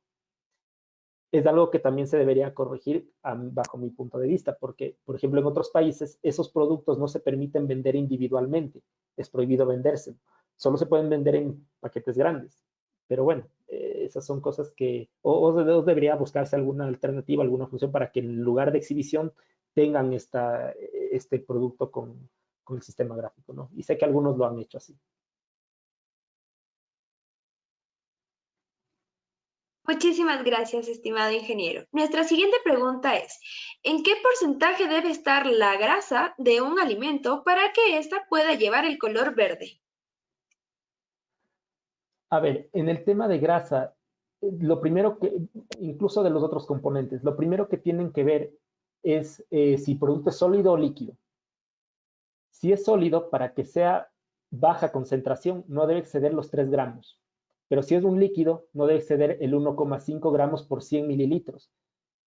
Es algo que también se debería corregir bajo mi punto de vista, porque, por ejemplo, en otros países esos productos no se permiten vender individualmente, es prohibido venderse, solo se pueden vender en paquetes grandes. Pero bueno, esas son cosas que, o debería buscarse alguna alternativa, alguna función para que en lugar de exhibición tengan este producto con el sistema gráfico, ¿no? Y sé que algunos lo han hecho así. Muchísimas gracias, estimado ingeniero. Nuestra siguiente pregunta es, ¿en qué porcentaje debe estar la grasa de un alimento para que ésta pueda llevar el color verde? A ver, en el tema de grasa, lo primero que, incluso de los otros componentes, lo primero que tienen que ver es si el producto es sólido o líquido. Si es sólido, para que sea baja concentración, no debe exceder los 3 gramos. Pero si es un líquido, no debe exceder el 1,5 gramos por 100 mililitros.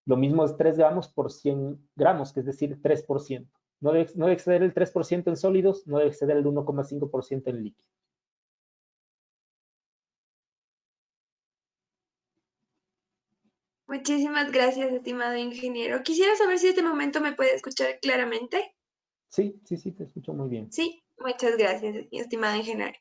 Lo mismo es 3 gramos por 100 gramos, que es decir, 3%. No debe exceder el 3% en sólidos, no debe exceder el 1,5% en líquidos. Muchísimas gracias, estimado ingeniero. Quisiera saber si en este momento me puede escuchar claramente. Sí, sí, sí, te escucho muy bien. Sí, muchas gracias, estimado ingeniero.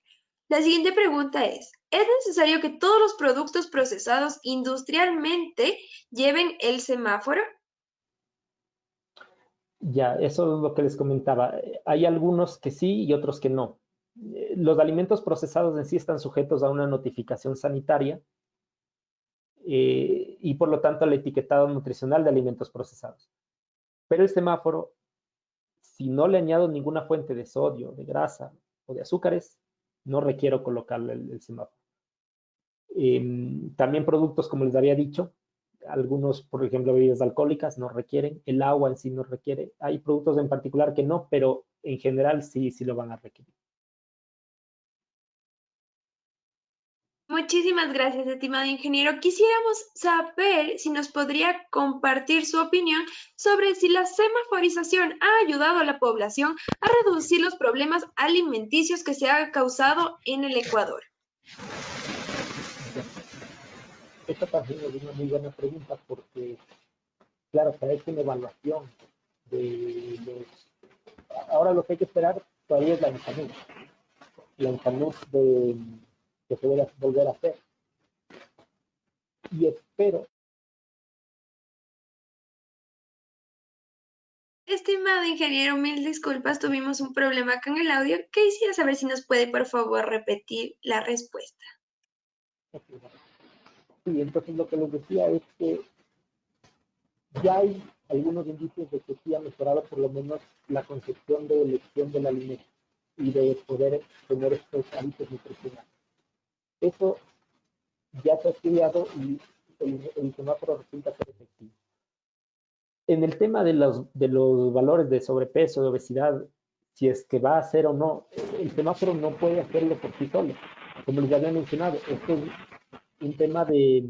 La siguiente pregunta ¿es necesario que todos los productos procesados industrialmente lleven el semáforo? Ya, eso es lo que les comentaba. Hay algunos que sí y otros que no. Los alimentos procesados en sí están sujetos a una notificación sanitaria y por lo tanto al etiquetado nutricional de alimentos procesados. Pero el semáforo, si no le añado ninguna fuente de sodio, de grasa o de azúcares, no requiero colocarle el semáforo. También productos, como les había dicho, algunos, por ejemplo, bebidas alcohólicas no requieren, el agua en sí no requiere. Hay productos en particular que no, pero en general sí, sí lo van a requerir. Muchísimas gracias, estimado ingeniero. Quisiéramos saber si nos podría compartir su opinión sobre si la semaforización ha ayudado a la población a reducir los problemas alimenticios que se han causado en el Ecuador. Esta también es una muy buena pregunta porque, claro, se ha hecho una evaluación de los... Ahora lo que hay que esperar todavía es la INSANUD que se debe volver a hacer. Y espero... Estimado ingeniero, mil disculpas, tuvimos un problema con el audio. Quisiera saber si nos puede, por favor, repetir la respuesta. Sí, entonces lo que les decía es que ya hay algunos indicios de que sí ha mejorado por lo menos la concepción de elección del alimento y de poder tener estos hábitos nutricionales. Eso ya se ha estudiado y el semáforo resulta ser efectivo. En el tema de los valores de sobrepeso, de obesidad, si es que va a hacer o no, el semáforo no puede hacerlo por sí solo. Como les había mencionado, esto es un tema de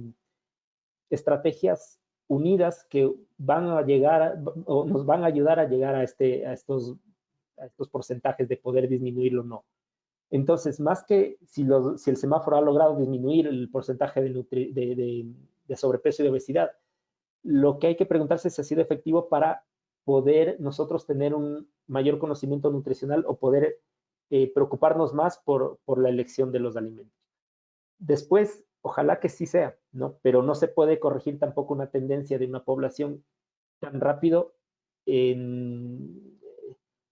estrategias unidas que van a llegar o nos van a ayudar a llegar a estos porcentajes de poder disminuirlo o no. Entonces, más que si el semáforo ha logrado disminuir el porcentaje de sobrepeso y de obesidad, lo que hay que preguntarse es si ha sido efectivo para poder nosotros tener un mayor conocimiento nutricional o poder preocuparnos más por la elección de los alimentos. Después, ojalá que sí sea, ¿no? Pero no se puede corregir tampoco una tendencia de una población tan rápido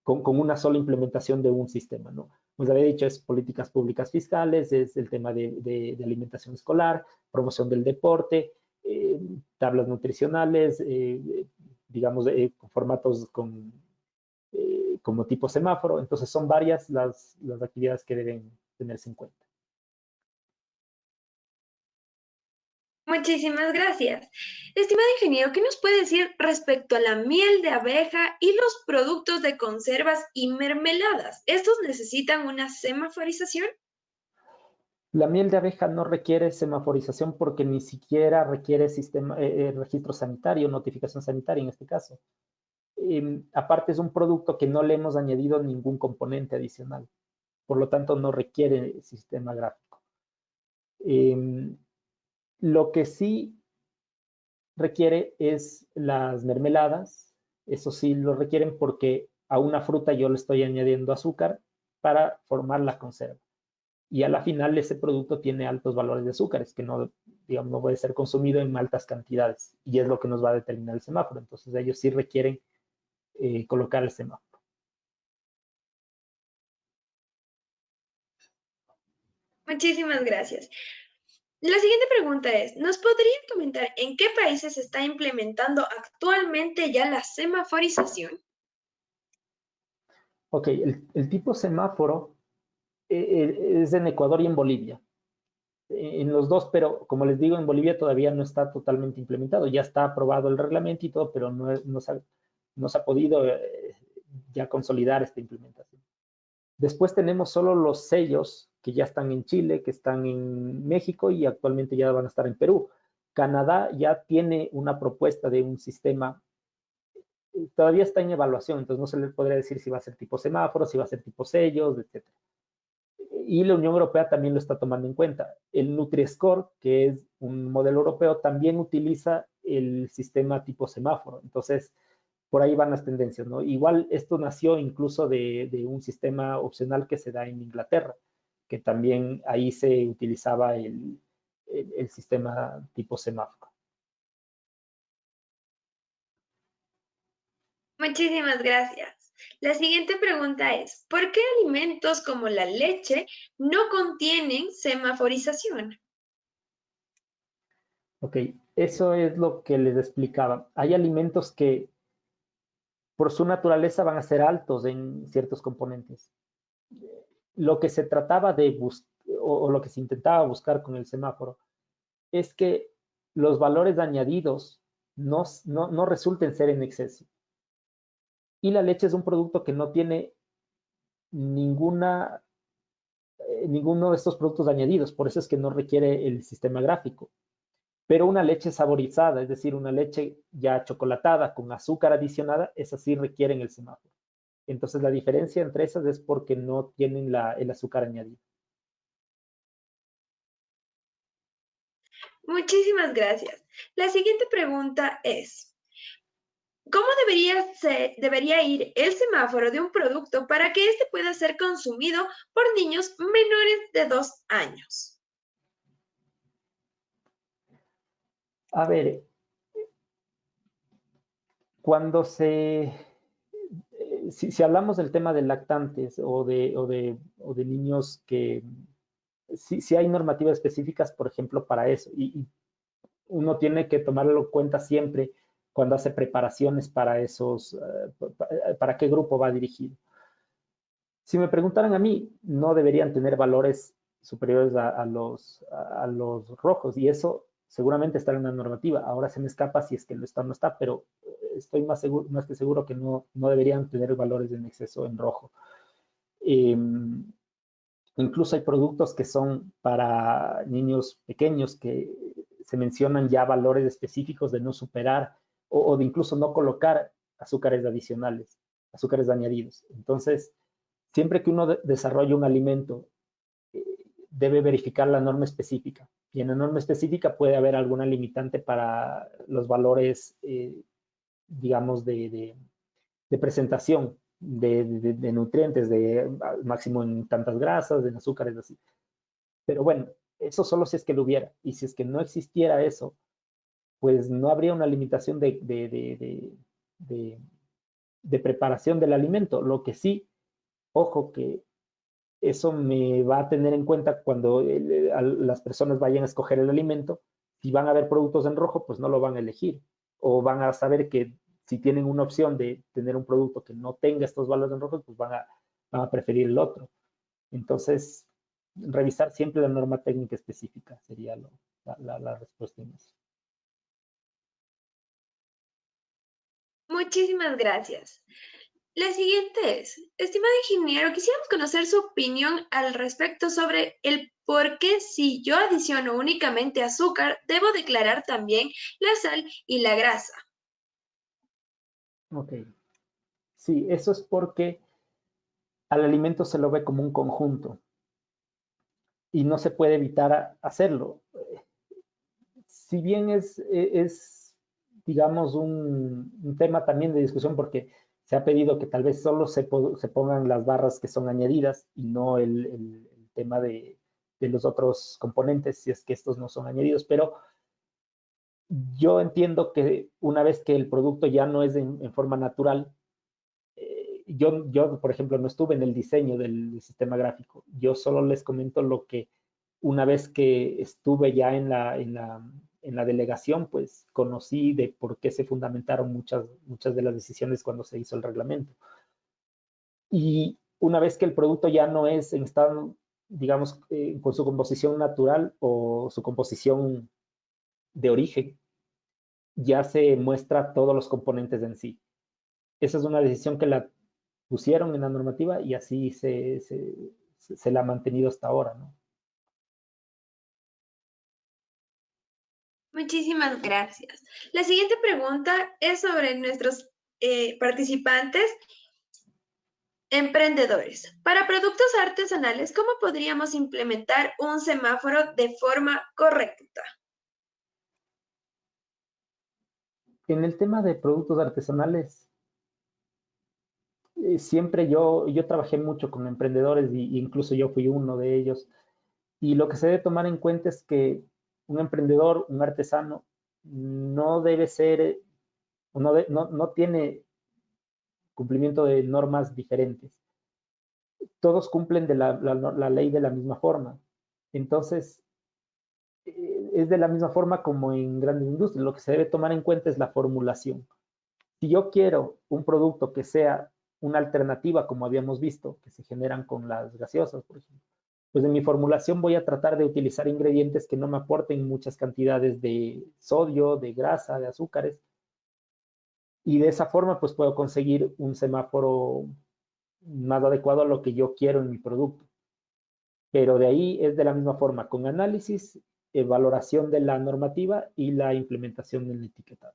con una sola implementación de un sistema, ¿no? Como había dicho, es políticas públicas fiscales, es el tema de alimentación escolar, promoción del deporte, tablas nutricionales, digamos, formatos como tipo semáforo. Entonces, son varias las actividades que deben tenerse en cuenta. Muchísimas gracias. Estimado ingeniero, ¿qué nos puede decir respecto a la miel de abeja y los productos de conservas y mermeladas? ¿Estos necesitan una semaforización? La miel de abeja no requiere semaforización porque ni siquiera requiere registro sanitario, notificación sanitaria en este caso. Aparte es un producto que no le hemos añadido ningún componente adicional, por lo tanto no requiere sistema gráfico. Lo que sí requiere es las mermeladas, eso sí lo requieren porque a una fruta yo le estoy añadiendo azúcar para formar la conserva. Y a la final ese producto tiene altos valores de azúcares que no, digamos, no puede ser consumido en altas cantidades y es lo que nos va a determinar el semáforo. Entonces ellos sí requieren colocar el semáforo. Muchísimas gracias. La siguiente pregunta es, ¿nos podría comentar en qué países se está implementando actualmente ya la semaforización? Ok, el tipo semáforo es en Ecuador y en Bolivia. En los dos, pero como les digo, en Bolivia todavía no está totalmente implementado. Ya está aprobado el reglamento y todo, pero no se ha podido ya consolidar esta implementación. Después tenemos solo los sellos que ya están en Chile, que están en México y actualmente ya van a estar en Perú. Canadá ya tiene una propuesta de un sistema, todavía está en evaluación, entonces no se le podría decir si va a ser tipo semáforo, si va a ser tipo sellos, etc. Y la Unión Europea también lo está tomando en cuenta. El Nutri-Score, que es un modelo europeo, también utiliza el sistema tipo semáforo. Entonces, por ahí van las tendencias, ¿no? Igual esto nació incluso de un sistema opcional que se da en Inglaterra, que también ahí se utilizaba el sistema tipo semáforo. Muchísimas gracias. La siguiente pregunta es, ¿por qué alimentos como la leche no contienen semaforización? Ok, eso es lo que les explicaba. Hay alimentos que por su naturaleza van a ser altos en ciertos componentes. Lo que se trataba de buscar, o lo que se intentaba buscar con el semáforo, es que los valores añadidos no resulten ser en exceso. Y la leche es un producto que no tiene ninguno de estos productos añadidos, por eso es que no requiere el sistema gráfico. Pero una leche saborizada, es decir, una leche ya chocolatada con azúcar adicionada, esas sí requieren el semáforo. Entonces la diferencia entre esas es porque no tienen el azúcar añadido. Muchísimas gracias. La siguiente pregunta es, ¿cómo debería ir el semáforo de un producto para que éste pueda ser consumido por niños menores de 2 años? A ver, cuando si hablamos del tema de lactantes o de niños que, si hay normativas específicas, por ejemplo, para eso, y uno tiene que tomarlo en cuenta siempre cuando hace preparaciones para para qué grupo va dirigido. Si me preguntaran a mí, no deberían tener valores superiores a los rojos, y eso seguramente está en la normativa. Ahora se me escapa si es que lo está o no está, pero estoy más que seguro que no deberían tener valores en exceso en rojo. Incluso hay productos que son para niños pequeños que se mencionan ya valores específicos de no superar o de incluso no colocar azúcares adicionales, azúcares añadidos. Entonces, siempre que uno desarrolla un alimento, debe verificar la norma específica. Y en la norma específica puede haber alguna limitante para los valores, digamos, de presentación de nutrientes, de máximo en tantas grasas, en azúcares, así. Pero bueno, eso solo si es que lo hubiera. Y si es que no existiera eso, pues no habría una limitación de preparación del alimento. Lo que sí, ojo, que eso me va a tener en cuenta cuando las personas vayan a escoger el alimento. Si van a ver productos en rojo, pues no lo van a elegir. O van a saber que si tienen una opción de tener un producto que no tenga estos valores en rojo, pues van a preferir el otro. Entonces, revisar siempre la norma técnica específica sería la respuesta en eso. Muchísimas gracias. La siguiente es, estimado ingeniero, quisiéramos conocer su opinión al respecto sobre el por qué si yo adiciono únicamente azúcar, debo declarar también la sal y la grasa. Ok. Sí, eso es porque al alimento se lo ve como un conjunto y no se puede evitar hacerlo. Si bien es digamos, un tema también de discusión porque se ha pedido que tal vez solo se pongan las barras que son añadidas y no el tema de los otros componentes, si es que estos no son añadidos, pero yo entiendo que una vez que el producto ya no es en forma natural, yo, por ejemplo, no estuve en el diseño del sistema gráfico. Yo solo les comento lo que una vez que estuve ya en la delegación, pues conocí de por qué se fundamentaron muchas de las decisiones cuando se hizo el reglamento. Y una vez que el producto ya no es en estado, digamos, con su composición natural o su composición de origen, ya se muestra todos los componentes en sí. Esa es una decisión que la pusieron en la normativa y así se la ha mantenido hasta ahora, ¿no? Muchísimas gracias. La siguiente pregunta es sobre nuestros participantes emprendedores. Para productos artesanales, ¿cómo podríamos implementar un semáforo de forma correcta? En el tema de productos artesanales, siempre yo trabajé mucho con emprendedores y incluso yo fui uno de ellos. Y lo que se debe tomar en cuenta es que un emprendedor, un artesano, no debe ser, no tiene cumplimiento de normas diferentes. Todos cumplen de la ley de la misma forma. Entonces, es de la misma forma como en grandes industrias. Lo que se debe tomar en cuenta es la formulación. Si yo quiero un producto que sea una alternativa, como habíamos visto, que se generan con las gaseosas, por ejemplo, pues en mi formulación voy a tratar de utilizar ingredientes que no me aporten muchas cantidades de sodio, de grasa, de azúcares, y de esa forma pues puedo conseguir un semáforo más adecuado a lo que yo quiero en mi producto. Pero de ahí es de la misma forma, con análisis, valoración de la normativa y la implementación del etiquetado.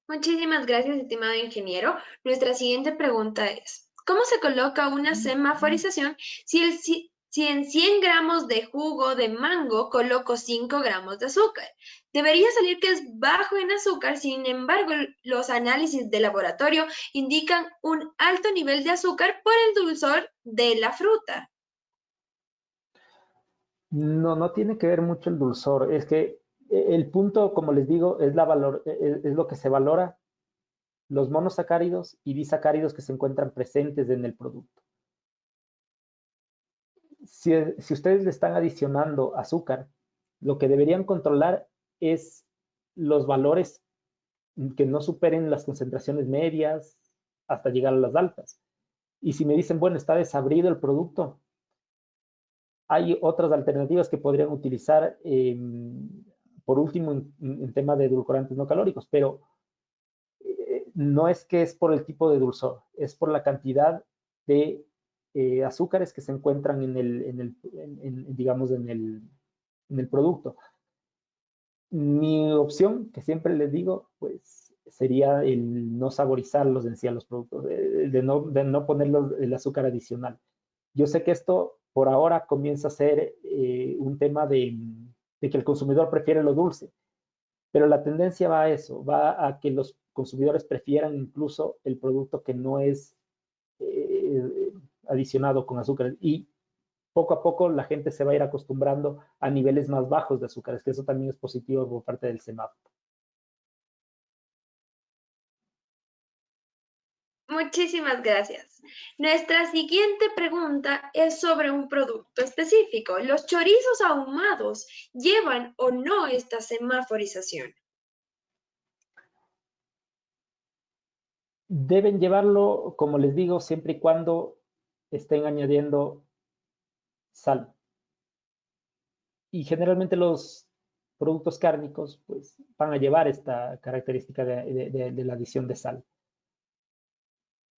Muchísimas gracias, estimado ingeniero. Nuestra siguiente pregunta es, ¿cómo se coloca una semaforización si en 100 gramos de jugo de mango coloco 5 gramos de azúcar? Debería salir que es bajo en azúcar, sin embargo, los análisis de laboratorio indican un alto nivel de azúcar por el dulzor de la fruta. No tiene que ver mucho el dulzor, es que el punto, como les digo, es lo que se valora, los monosacáridos y disacáridos que se encuentran presentes en el producto. Si ustedes le están adicionando azúcar, lo que deberían controlar es los valores que no superen las concentraciones medias hasta llegar a las altas. Y si me dicen, bueno, está desabrido el producto, hay otras alternativas que podrían utilizar, por último, en tema de edulcorantes no calóricos, pero no es que es por el tipo de dulzor, es por la cantidad de azúcares que se encuentran digamos, en el producto. Mi opción, que siempre les digo, pues sería el no saborizarlos en sí a los productos, de no ponerlos el azúcar adicional. Yo sé que esto por ahora comienza a ser un tema de que el consumidor prefiere lo dulce, pero la tendencia va a eso, va a que los consumidores prefieran incluso el producto que no es adicionado con azúcar. Y poco a poco la gente se va a ir acostumbrando a niveles más bajos de azúcares, que eso también es positivo por parte del semáforo. Muchísimas gracias. Nuestra siguiente pregunta es sobre un producto específico. ¿Los chorizos ahumados llevan o no esta semaforización? Deben llevarlo, como les digo, siempre y cuando estén añadiendo sal. Y generalmente los productos cárnicos pues, van a llevar esta característica de la adición de sal.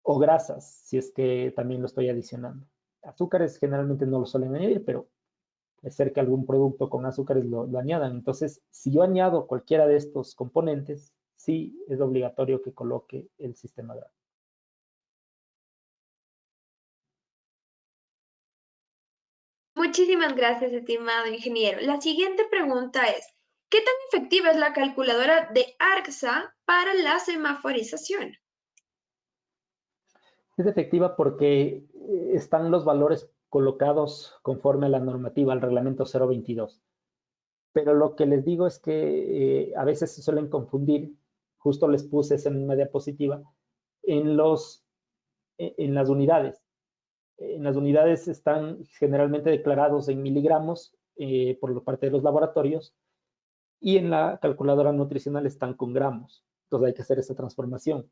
O grasas, si es que también lo estoy adicionando. Azúcares generalmente no lo suelen añadir, pero puede ser que algún producto con azúcares lo añadan. Entonces, si yo añado cualquiera de estos componentes, sí es obligatorio que coloque el sistema gráfico. Muchísimas gracias, estimado ingeniero. La siguiente pregunta es, ¿qué tan efectiva es la calculadora de ARCSA para la semaforización? Es efectiva porque están los valores colocados conforme a la normativa, al reglamento 022. Pero lo que les digo es que a veces se suelen confundir, justo les puse esa misma diapositiva, en las unidades. En las unidades están generalmente declarados en miligramos por parte de los laboratorios y en la calculadora nutricional están con gramos. Entonces hay que hacer esa transformación.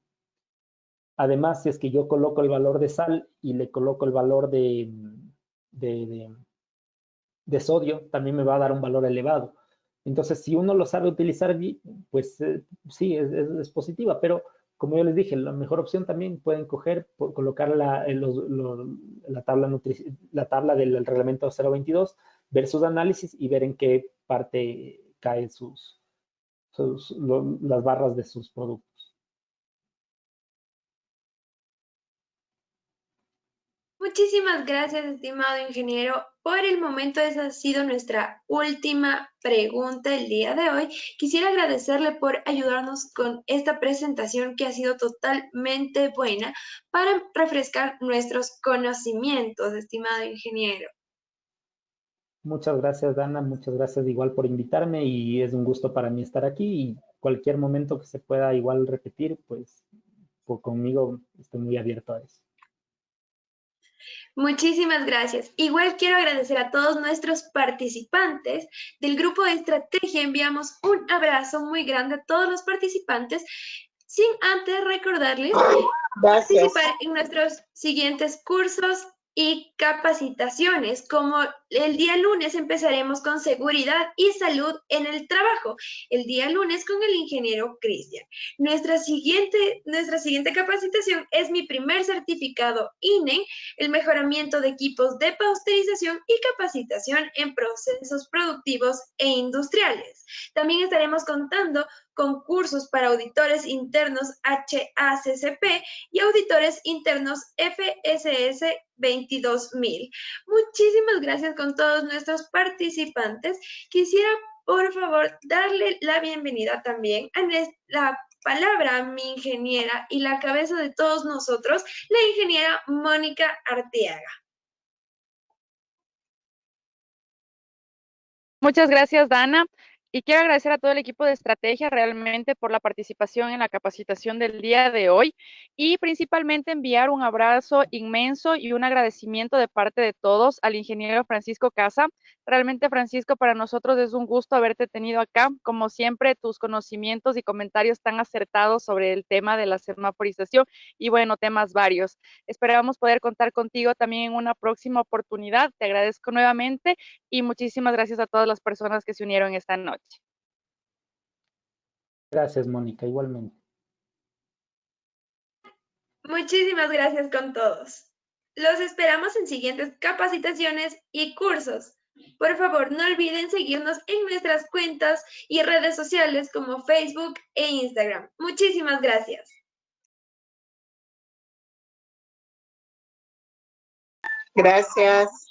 Además, si es que yo coloco el valor de sal y le coloco el valor de, de sodio, también me va a dar un valor elevado. Entonces, si uno lo sabe utilizar, pues sí, es positiva, pero como yo les dije, la mejor opción también pueden colocar la tabla del reglamento 022, ver sus análisis y ver en qué parte caen las barras de sus productos. Muchísimas gracias, estimado ingeniero. Por el momento, esa ha sido nuestra última pregunta del día de hoy. Quisiera agradecerle por ayudarnos con esta presentación que ha sido totalmente buena para refrescar nuestros conocimientos, estimado ingeniero. Muchas gracias, Dana. Muchas gracias igual por invitarme y es un gusto para mí estar aquí y cualquier momento que se pueda igual repetir, pues conmigo estoy muy abierto a eso. Muchísimas gracias. Igual quiero agradecer a todos nuestros participantes del grupo de estrategia. Enviamos un abrazo muy grande a todos los participantes, sin antes recordarles participar en nuestros siguientes cursos y capacitaciones, como el día lunes empezaremos con seguridad y salud en el trabajo, el día lunes con el ingeniero Cristian. Nuestra siguiente capacitación es mi primer certificado INE, el mejoramiento de equipos de pasteurización y capacitación en procesos productivos e industriales. También estaremos contando con cursos para auditores internos HACCP y auditores internos FSS 22000. Muchísimas gracias con todos nuestros participantes. Quisiera, por favor, darle la bienvenida también a la palabra a mi ingeniera y la cabeza de todos nosotros, la ingeniera Mónica Arteaga. Muchas gracias, Dana. Y quiero agradecer a todo el equipo de estrategia realmente por la participación en la capacitación del día de hoy y principalmente enviar un abrazo inmenso y un agradecimiento de parte de todos al ingeniero Francisco Casa. Realmente, Francisco, para nosotros es un gusto haberte tenido acá. Como siempre, tus conocimientos y comentarios tan acertados sobre el tema de la semaforización y bueno, temas varios. Esperamos poder contar contigo también en una próxima oportunidad. Te agradezco nuevamente y muchísimas gracias a todas las personas que se unieron esta noche. Gracias, Mónica, igualmente. Muchísimas gracias con todos. Los esperamos en siguientes capacitaciones y cursos. Por favor, no olviden seguirnos en nuestras cuentas y redes sociales como Facebook e Instagram. Muchísimas gracias. Gracias.